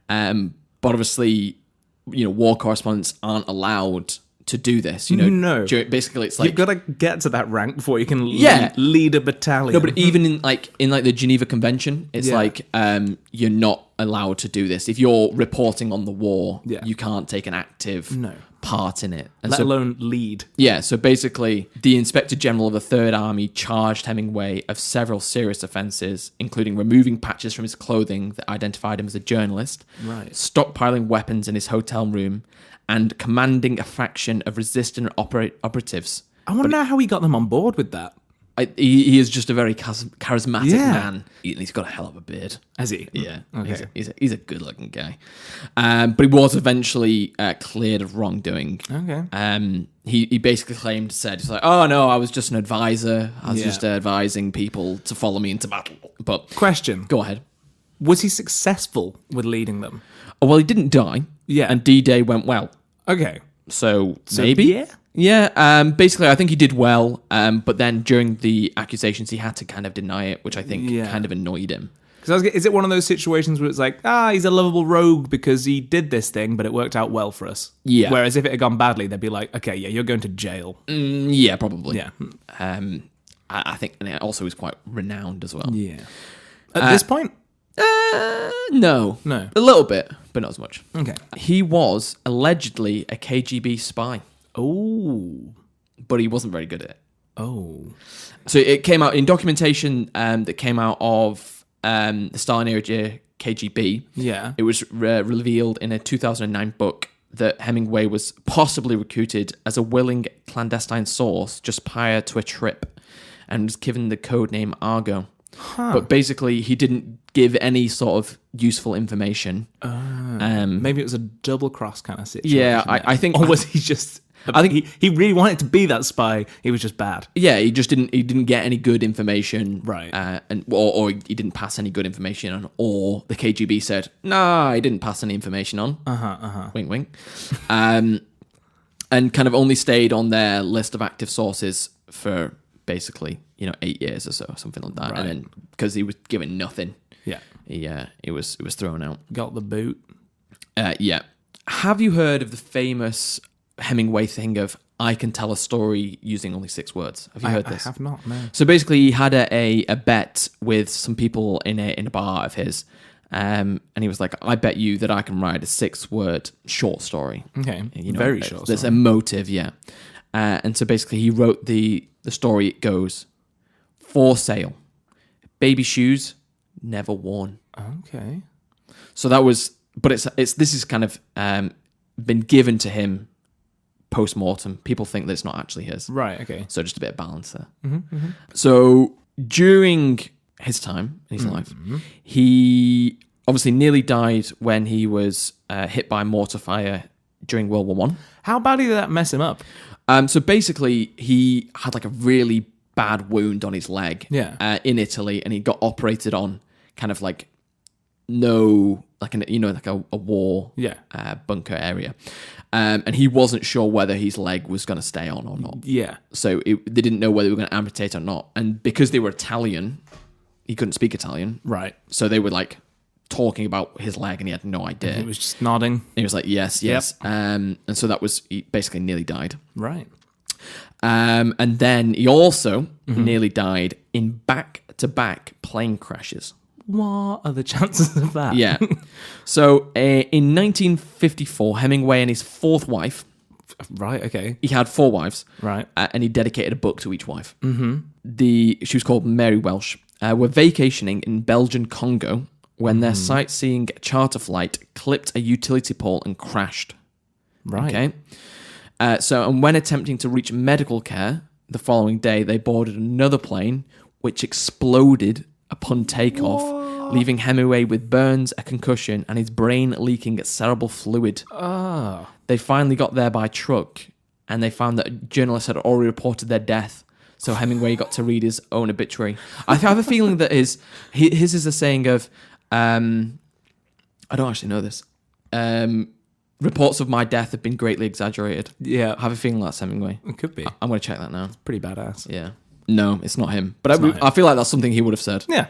But obviously, war correspondents aren't allowed to do this. No. Basically, it's like you've got to get to that rank before you can lead a battalion. No, but even in the Geneva Convention, it's like you're not allowed to do this. If you're reporting on the war, you can't take an active part in it. And let alone lead. Yeah, so basically, the Inspector General of the Third Army charged Hemingway of several serious offences, including removing patches from his clothing that identified him as a journalist, stockpiling weapons in his hotel room, and commanding a faction of resistant operatives. I want to know how he got them on board with that. He is just a very charismatic man. He's got a hell of a beard. Has he? Yeah. Okay. He's a good-looking guy. But he was eventually cleared of wrongdoing. Okay. He basically said, he's like, oh, no, I was just an advisor. I was just advising people to follow me into battle. But question. Go ahead. Was he successful with leading them? Oh, well, he didn't die. Yeah. And D-Day went well. Okay. So maybe? Yeah. Yeah, basically, I think he did well, but then during the accusations, he had to kind of deny it, which I think kind of annoyed him. Is it one of those situations where it's like, he's a lovable rogue because he did this thing, but it worked out well for us? Yeah. Whereas if it had gone badly, they'd be like, okay, yeah, you're going to jail. Yeah, probably. Yeah. I think, and it also is quite renowned as well. Yeah. At this point? No. A little bit, but not as much. Okay. He was allegedly a KGB spy. Oh. But he wasn't very good at it. Oh. So it came out in documentation that came out of the Stalin era KGB. Yeah. It was revealed in a 2009 book that Hemingway was possibly recruited as a willing clandestine source just prior to a trip and was given the code name Argo. But basically, he didn't give any sort of useful information. Maybe it was a double cross kind of situation. Yeah, I think. Or was he just? I think he really wanted to be that spy. He was just bad. Yeah, he just didn't. He didn't get any good information, right? Or he didn't pass any good information on. Or the KGB said, "No, he didn't pass any information on." Wink, wink. And kind of only stayed on their list of active sources for basically, 8 years or so, something like that. Right. And then because he was given nothing, he was thrown out. Got the boot. Yeah. Have you heard of the famous Hemingway thing of I can tell a story using only 6 words? Have you heard this? I have not, no. So basically, he had a bet with some people in a bar of his, and he was like, I bet you that I can write a 6-word short story. Okay, very short. There's a motive, yeah. And so basically, he wrote the story. It goes, for sale, baby shoes, never worn. Okay. So that was, but this is kind of been given to him post-mortem. People think that it's not actually his. Right, okay. So just a bit of balance there. Mm-hmm, mm-hmm. So during his time in his life, he obviously nearly died when he was hit by mortar fire during World War I. How badly did that mess him up? So basically, he had like a really bad wound on his leg in Italy, and he got operated on kind of like like a war bunker area. And he wasn't sure whether his leg was going to stay on or not. Yeah. So they didn't know whether they were going to amputate or not. And because they were Italian, he couldn't speak Italian. Right. So they were like talking about his leg and he had no idea. And he was just nodding. And he was like, yes. Yep. And so he basically nearly died. Right. And then he also nearly died in back-to-back plane crashes. What are the chances of that? Yeah. So in 1954, Hemingway and his 4th wife. Right, okay. He had 4 wives. Right. And he dedicated a book to each wife. Mm-hmm. She was called Mary Welsh. Were vacationing in Belgian Congo when their sightseeing charter flight clipped a utility pole and crashed. Right. Okay. And when attempting to reach medical care the following day, they boarded another plane which exploded upon takeoff, leaving Hemingway with burns, a concussion, and his brain leaking cerebral fluid. Oh. They finally got there by truck, and they found that journalists had already reported their death. So Hemingway got to read his own obituary. I have a feeling that his is a saying of, I don't actually know this. Reports of my death have been greatly exaggerated. Yeah. I have a feeling that's Hemingway. It could be. I'm going to check that now. Pretty badass. Yeah. No, it's not him. But I feel like that's something he would have said. Yeah,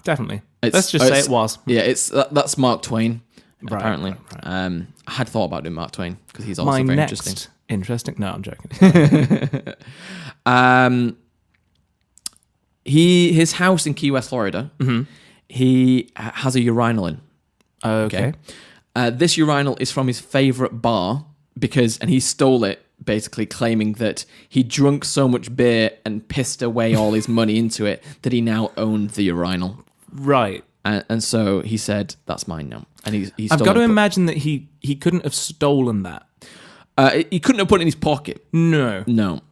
definitely. Let's just say it was. Yeah, that's Mark Twain, right, apparently. Right. I had thought about doing Mark Twain because he's also very interesting. No, I'm joking. His house in Key West, Florida, he has a urinal in. Okay. This urinal is from his favorite bar and he stole it, basically claiming that he drunk so much beer and pissed away all his money into it that he now owned the urinal. Right. And so he said, that's mine now. And he I've got to imagine that he couldn't have stolen that. He couldn't have put it in his pocket. No.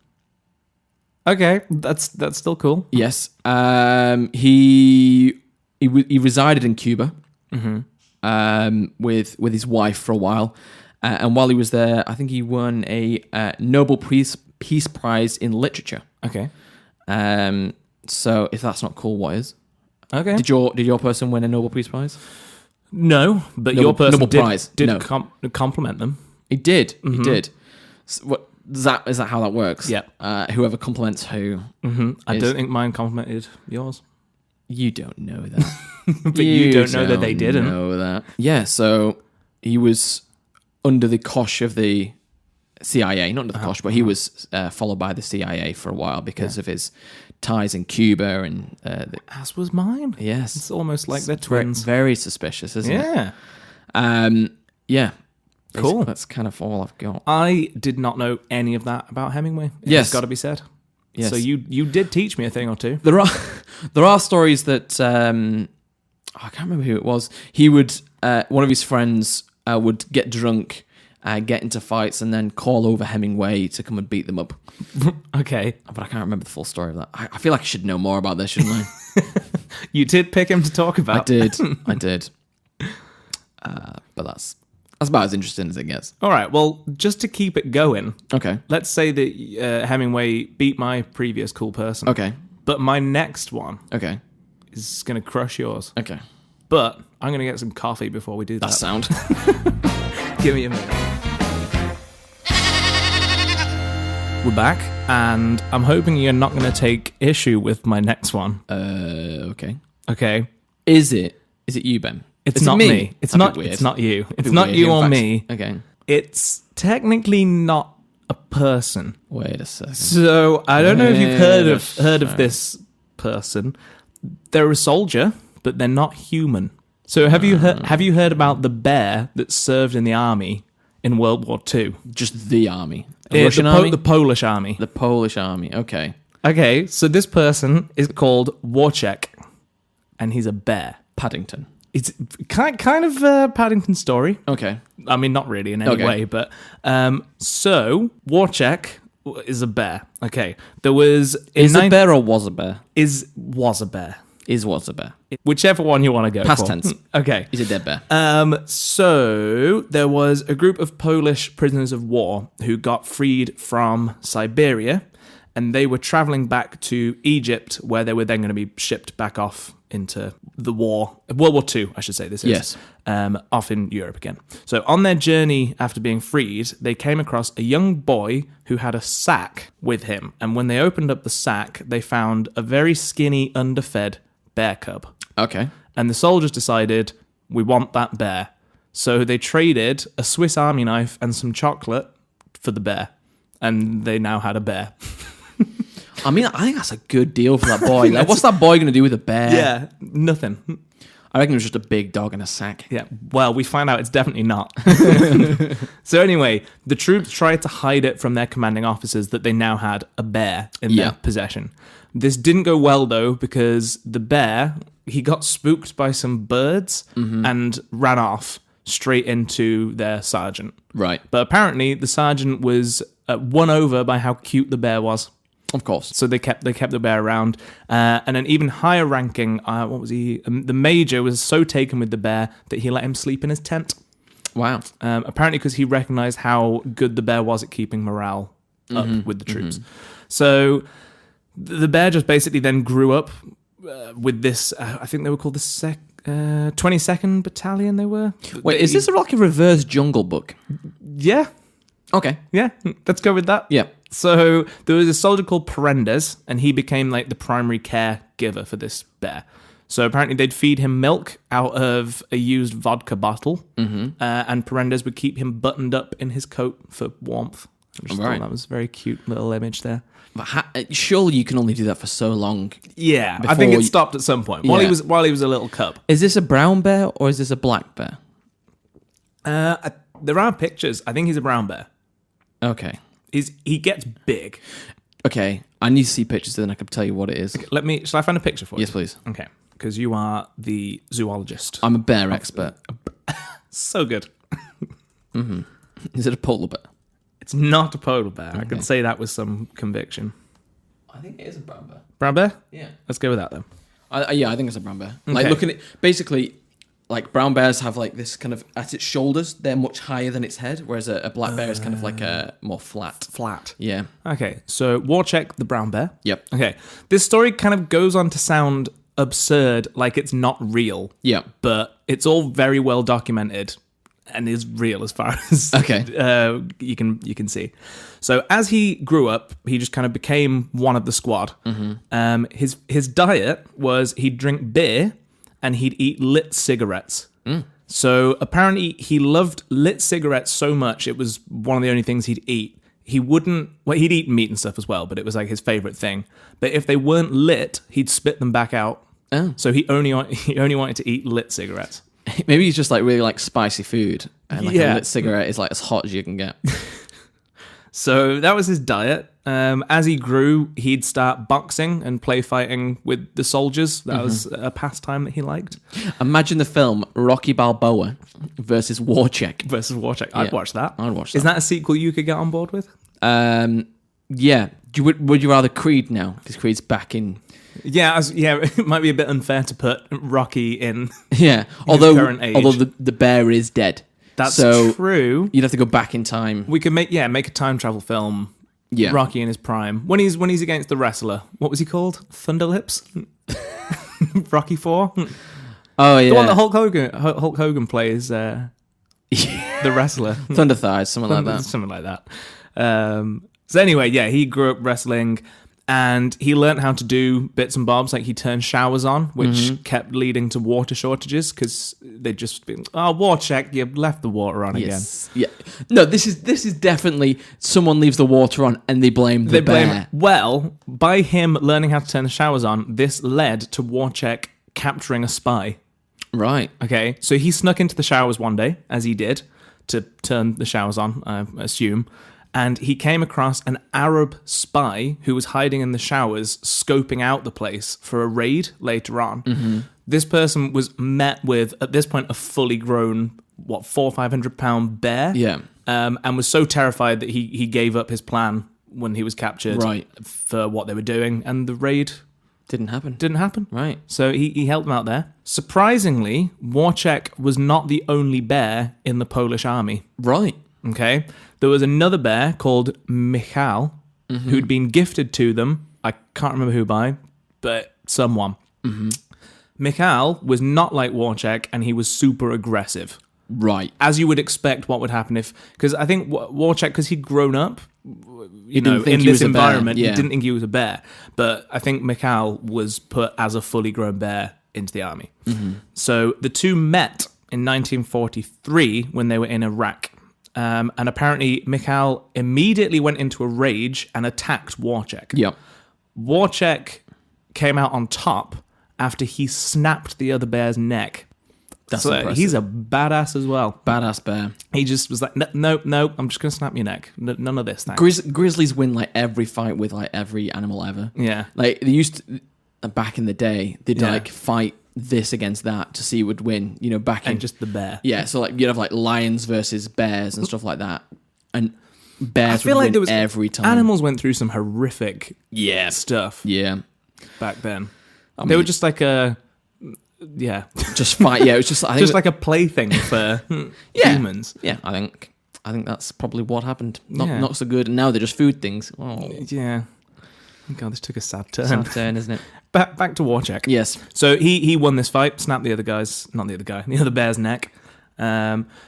Okay, that's still cool. Yes. He resided in Cuba with his wife for a while. And while he was there, I think he won a Nobel Peace Prize in Literature. Okay. So if that's not cool, what is? Okay. Did your person win a Nobel Peace Prize? No, but your person did No. compliment them. He did. He did. So what is that how that works? Yeah. Whoever compliments who. I don't think mine complimented yours. You don't know that. But you don't know that they didn't. Know that. Yeah. So he was under the cosh of the CIA, not under the cosh, but he was followed by the CIA for a while because of his ties in Cuba and as was mine. Yes, it's almost like they're twins. Very suspicious, isn't it? Yeah. Yeah. Cool. That's kind of all I've got. I did not know any of that about Hemingway. Yes, it's got to be said. Yes. So you did teach me a thing or two. There are stories that I can't remember who it was. He would one of his friends would get drunk, get into fights, and then call over Hemingway to come and beat them up. Okay. But I can't remember the full story of that. I feel like I should know more about this, shouldn't I? You did pick him to talk about. I did. But that's about as interesting as it gets. All right. Well, just to keep it going. Okay. Let's say that Hemingway beat my previous cool person. Okay. But my next one. Okay. Is going to crush yours. Okay. But I'm going to get some coffee before we do that. That sound. Give me a minute. we're back, and I'm hoping you're not going to take issue with my next one. Okay. Okay. Is it you, Ben? It's not me. It's not you. It's not you or me. Okay. It's technically not a person. Wait a second. So I don't know if you've heard of this person. They're a soldier, but they're not human. So have you heard about the bear that served in the army in World War II? Just the army. Russian army? The Polish army. The Polish army. Okay. Okay, so this person is called Wojtek, and he's a bear. Paddington. It's kind of a Paddington story. Okay. I mean, not really in any way, but so Wojtek is a bear. Okay, there was a bear or was a bear? Was a bear. Was a bear. Whichever one you want to go Past for. tense. Okay. He's a dead bear. So there was a group of Polish prisoners of war who got freed from Siberia, and they were traveling back to Egypt, where they were then going to be shipped back off into the war, World War II, I should say this is. Yes. Off in Europe again. So on their journey after being freed, they came across a young boy who had a sack with him. And when they opened up the sack, they found a very skinny, underfed bear cub. Okay. And the soldiers decided, we want that bear. So they traded a Swiss Army knife and some chocolate for the bear. And they now had a bear. I mean, I think that's a good deal for that boy. Like, what's that boy going to do with a bear? Yeah, nothing. I reckon it was just a big dog in a sack. Yeah, well, we find out it's definitely not. So anyway, the troops tried to hide it from their commanding officers that they now had a bear in their possession. This didn't go well, though, because the bear, he got spooked by some birds and ran off straight into their sergeant. Right. But apparently the sergeant was won over by how cute the bear was. Of course. So they kept the bear around. And an even higher ranking, what was he? The major was so taken with the bear that he let him sleep in his tent. Wow. Apparently because he recognized how good the bear was at keeping morale up with the troops. So the bear just basically then grew up with this, I think they were called the 22nd Battalion they were. Wait, is this like a reverse Jungle Book? Yeah. Okay. Yeah, let's go with that. Yeah. So there was a soldier called Parendes, and he became like the primary caregiver for this bear. So apparently they'd feed him milk out of a used vodka bottle, and Parendes would keep him buttoned up in his coat for warmth. I just thought that was a very cute little image there. But surely you can only do that for so long. Yeah, I think it stopped at some point while he was a little cub. Is this a brown bear or is this a black bear? There are pictures. I think he's a brown bear. Okay. He gets big. Okay, I need to see pictures, then I can tell you what it is. Okay, shall I find a picture for you? Yes, please. Okay, because you are the zoologist. I'm a bear expert. So good. Is it a polar bear? It's not a polar bear. Okay. I can say that with some conviction. I think it is a brown bear. Brown bear? Yeah. Let's go with that then. I think it's a brown bear. Okay. Like, looking at basically, like brown bears have like this kind of at its shoulders, they're much higher than its head, whereas a black bear is kind of like a more flat. Flat. Yeah. Okay, so Wojtek the brown bear. Yep. Okay, this story kind of goes on to sound absurd, like it's not real. Yeah. But it's all very well documented and is real as far as you can see. So as he grew up, he just kind of became one of the squad. His diet was he'd drink beer and he'd eat lit cigarettes. So apparently he loved lit cigarettes so much, it was one of the only things he'd eat. He'd eat meat and stuff as well, but it was like his favorite thing. But if they weren't lit, he'd spit them back out. So he only wanted to eat lit cigarettes. Maybe he's just like really like spicy food, and like a lit cigarette is like as hot as you can get. So that was his diet. As he grew, he'd start boxing and play fighting with the soldiers. That was a pastime that he liked. Imagine the film Rocky Balboa versus Wojtek. I'd watch that. I'd watch that. Is that a sequel you could get on board with? Yeah. Would you rather Creed now? Because Creed's back in. Yeah, it might be a bit unfair to put Rocky in. Yeah, although the bear is dead. That's true. You'd have to go back in time. We could make a time travel film. Yeah. Rocky in his prime. When he's against the wrestler. What was he called? Thunderlips? Rocky 4? Oh yeah. The one that Hulk Hogan plays the wrestler. Thunder Thighs, something like that. Something like that. So anyway, yeah, he grew up wrestling, and he learned how to do bits and bobs, like he turned showers on, which kept leading to water shortages because they'd just been, Wojtek, you left the water on again. Yeah. No, this is definitely someone leaves the water on and they blame the bear. Well, by him learning how to turn the showers on, this led to Wojtek capturing a spy. Right. Okay, so he snuck into the showers one day, as he did, to turn the showers on, I assume. And he came across an Arab spy who was hiding in the showers, scoping out the place for a raid later on. Mm-hmm. This person was met with, at this point, a fully grown, 400 or 500 pound bear. Yeah. And was so terrified that he gave up his plan when he was captured for what they were doing. And the raid didn't happen. Right. So he helped them out there. Surprisingly, Wojtek was not the only bear in the Polish army. Right. Okay. There was another bear called Michal, who'd been gifted to them. I can't remember who by, but someone. Mm-hmm. Michal was not like Wojtek, and he was super aggressive. Right. As you would expect what would happen if... Because I think Wojtek, because he'd grown up, in this environment, he didn't think he was a bear. But I think Michal was put as a fully grown bear into the army. Mm-hmm. So the two met in 1943 when they were in Iraq. And apparently Michal immediately went into a rage and attacked Wojtek. Yep. Wojtek came out on top after he snapped the other bear's neck. That's impressive. He's a badass as well. Badass bear. He just was like, no, I'm just going to snap your neck. None of this, thanks. Grizzlies win like every fight with like every animal ever. Yeah. Like they used to, back in the day, they'd like fight this against that to see who would win, back in... And just the bear. Yeah, so like you'd have like lions versus bears and stuff like that. And bears would win every time. Animals went through some horrific stuff. Yeah. Back then. They were just like a... Yeah. Just fight. Yeah, it was just... I think just like a plaything for humans. Yeah, I think that's probably what happened. Not so good. And now they're just food things. Oh. Yeah. God, this took a sad turn. Sad turn, isn't it? Back to Wojtek. Yes. So he won this fight, snapped the other bear's neck.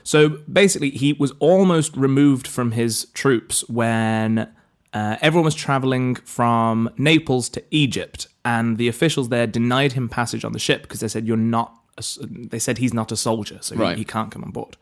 So basically, he was almost removed from his troops when everyone was traveling from Naples to Egypt, and the officials there denied him passage on the ship because they said they said he's not a soldier, so he can't come on board.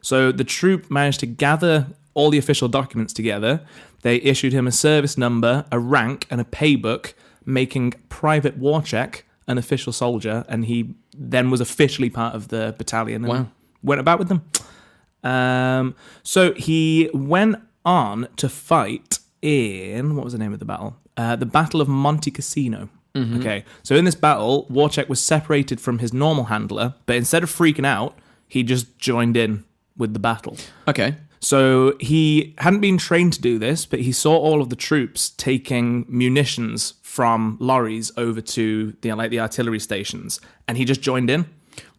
So the troop managed to gather all the official documents together. They issued him a service number, a rank, and a pay book, making Private Wojtek an official soldier, and he then was officially part of the battalion and went about with them. So he went on to fight in... What was the name of the battle? The Battle of Monte Cassino. Mm-hmm. Okay, so in this battle, Wojtek was separated from his normal handler, but instead of freaking out, he just joined in with the battle. Okay. So he hadn't been trained to do this, but he saw all of the troops taking munitions from lorries over to the artillery stations, and he just joined in.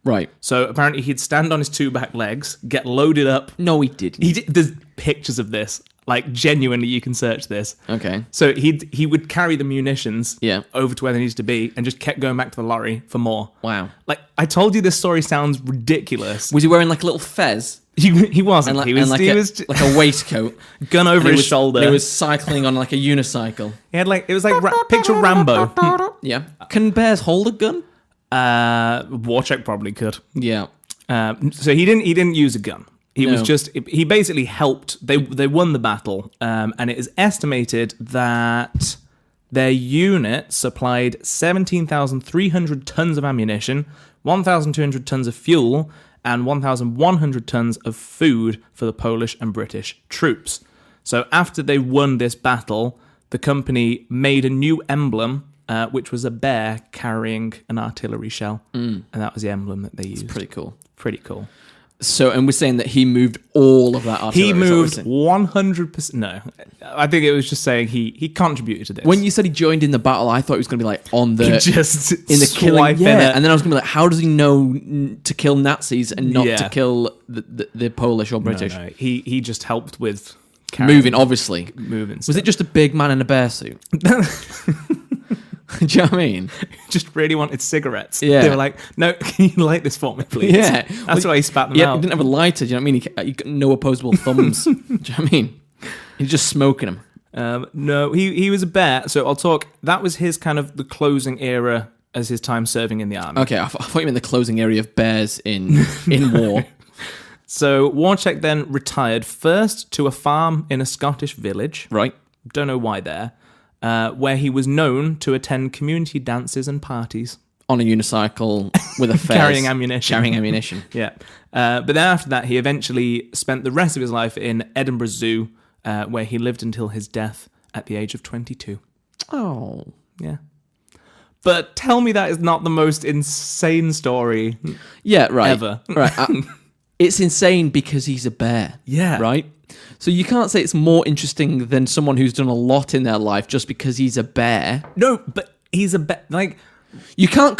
Right. So apparently he'd stand on his two back legs, get loaded up. No, he didn't. There's pictures of this. Like, genuinely, you can search this. Okay. So he would carry the munitions over to where they needed to be and just kept going back to the lorry for more. Wow. Like, I told you this story sounds ridiculous. Was he wearing like a little fez? He wasn't. And he was like a waistcoat. Gun over his shoulder. He was cycling on like a unicycle. He had it was like picture Rambo. Yeah. Can bears hold a gun? Wojtek probably could. Yeah. So he didn't use a gun. He basically helped. They won the battle, and it is estimated that their unit supplied 17,300 tons of ammunition, 1,200 tons of fuel, and 1,100 tons of food for the Polish and British troops. So after they won this battle, the company made a new emblem, which was a bear carrying an artillery shell, and that was the emblem that they used. It's pretty cool. Pretty cool. So, and we're saying that he moved all of that artillery. He moved 100%. No, I think it was just saying he contributed to this. When you said he joined in the battle, I thought he was going to be like on the just in the killing. Yeah, and then I was going to be like, how does he know to kill Nazis and not to kill the Polish or British? No. He just helped with moving. Obviously, moving. Was it just a big man in a bear suit? Do you know what I mean? Just really wanted cigarettes. Yeah. They were like, no, can you light this for me, please? Yeah. That's why he spat them out. He didn't have a lighter, do you know what I mean? He got no opposable thumbs. Do you know what I mean? He's just smoking them. No, he was a bear. So I'll talk. That was his kind of the closing era as his time serving in the army. Okay, I thought you meant the closing area of bears in war. So Wojtek then retired first to a farm in a Scottish village. Right. Don't know why there. Where he was known to attend community dances and parties. On a unicycle with a fez. Carrying ammunition. Yeah. But then after that, he eventually spent the rest of his life in Edinburgh Zoo, where he lived until his death at the age of 22. Oh. Yeah. But tell me that is not the most insane story ever. Right. It's insane because he's a bear. Yeah. Right? So you can't say it's more interesting than someone who's done a lot in their life just because he's a bear. No, but he's a bear. Like, you can't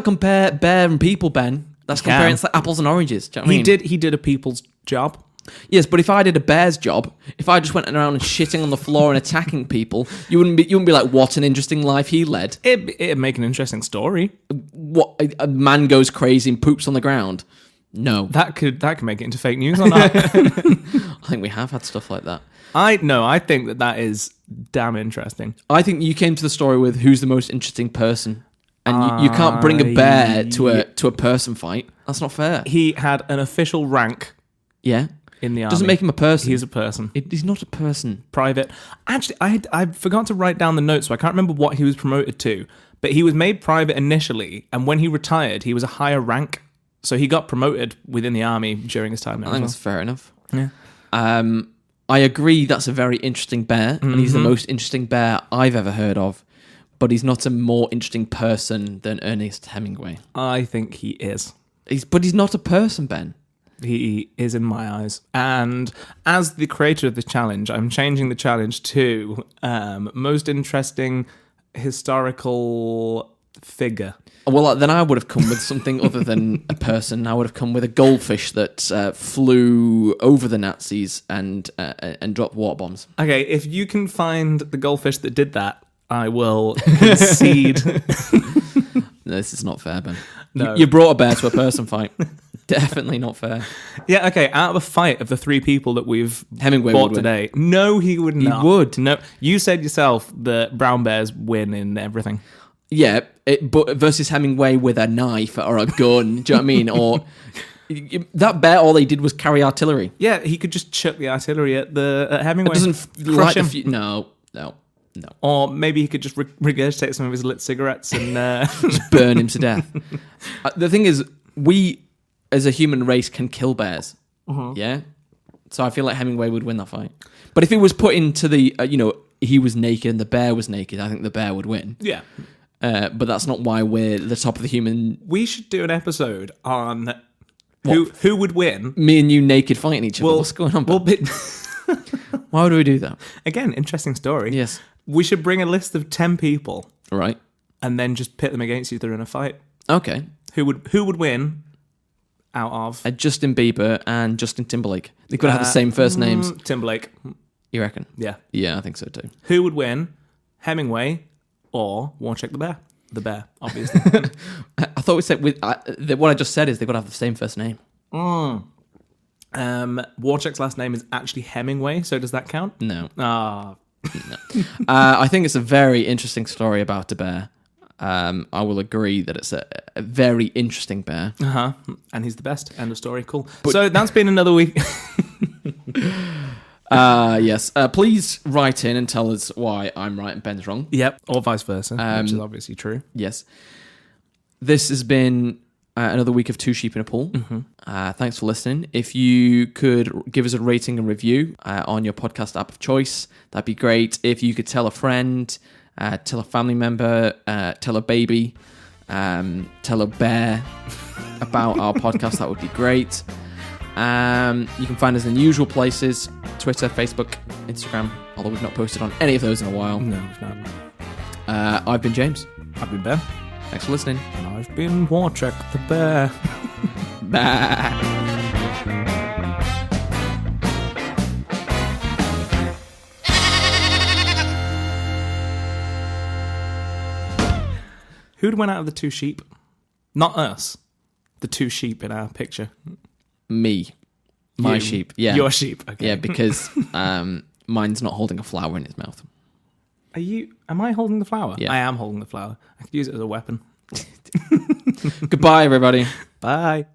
compare bear and people, Ben. That's comparing it's like apples and oranges. Do you know what I mean? He did a people's job. Yes, but if I did a bear's job, if I just went around and shitting on the floor and attacking people, you wouldn't be like, what an interesting life he led. It'd make an interesting story. What, a man goes crazy and poops on the ground? No. That could make it into fake news or not. I think we have had stuff like that. I think that is damn interesting. I think you came to the story with who's the most interesting person. And you can't bring a bear to a person fight. That's not fair. He had an official rank. Yeah. In the army. Doesn't make him a person. He's a person. He's not a person. Private. Actually, I forgot to write down the notes, so I can't remember what he was promoted to. But he was made private initially, and when he retired, he was a higher rank. So he got promoted within the army during his time there. I think that's fair enough. Yeah. I agree that's a very interesting bear, and he's the most interesting bear I've ever heard of. But he's not a more interesting person than Ernest Hemmingway. I think he is. But he's not a person, Ben. He is in my eyes. And as the creator of the challenge, I'm changing the challenge to most interesting historical figure. Well, then I would have come with something other than a person. I would have come with a goldfish that flew over the Nazis and dropped water bombs. Okay, if you can find the goldfish that did that, I will concede. No, this is not fair, Ben. No. You brought a bear to a person fight. Definitely not fair. Yeah, okay, out of a fight of the three people that we've Hemingway bought would today, no, he would not. He would. No, you said yourself that brown bears win in everything. Yeah, but versus Hemingway with a knife or a gun, do you know what I mean? Or that bear, all they did was carry artillery. Yeah, he could just chuck the artillery at Hemingway. It doesn't crush him. No. Or maybe he could just regurgitate some of his lit cigarettes and just burn him to death. The thing is, we as a human race can kill bears. Yeah, so I feel like Hemingway would win that fight. But if it was put into the, he was naked and the bear was naked, I think the bear would win. Yeah. But that's not why we're the top of the human. We should do an episode on who would win. Me and you naked fighting each other. What's going on? Why would we do that? Again, interesting story. Yes. We should bring a list of 10 people. Right. And then just pit them against each other in a fight. Okay. Who would win out of? Justin Bieber and Justin Timberlake. They could have the same first names. Timberlake. You reckon? Yeah. Yeah, I think so too. Who would win? Hemingway or Wojtek the bear? The bear, obviously. I thought we said what I just said is they've got to have the same first name. Wojtek's last name is actually Hemingway, so does that count? No. No. I think it's a very interesting story about a bear. I will agree that it's a very interesting bear. And he's the best. End of story. Cool. So that's been another week. Yes. Please write in and tell us why I'm right and Ben's wrong. Yep. Or vice versa, which is obviously true. Yes. This has been another week of Two Sheep in a Pool. Thanks for listening. If you could give us a rating and review on your podcast app of choice, that'd be great. If you could tell a friend, tell a family member, tell a baby, tell a bear about our podcast, that would be great. You can find us in the usual places: Twitter, Facebook, Instagram, although we've not posted on any of those in a while. No, we've not. I've been James. I've been Ben. Thanks for listening. And I've been Wojtek the bear. Bye. Who'd went out of the two sheep? Not us. The two sheep in our picture. Me. My You. sheep. Yeah. Your sheep. Okay. Yeah, because mine's not holding a flower in its mouth. Am I holding the flower? Yeah. I am holding the flower. I could use it as a weapon. Goodbye, everybody. Bye.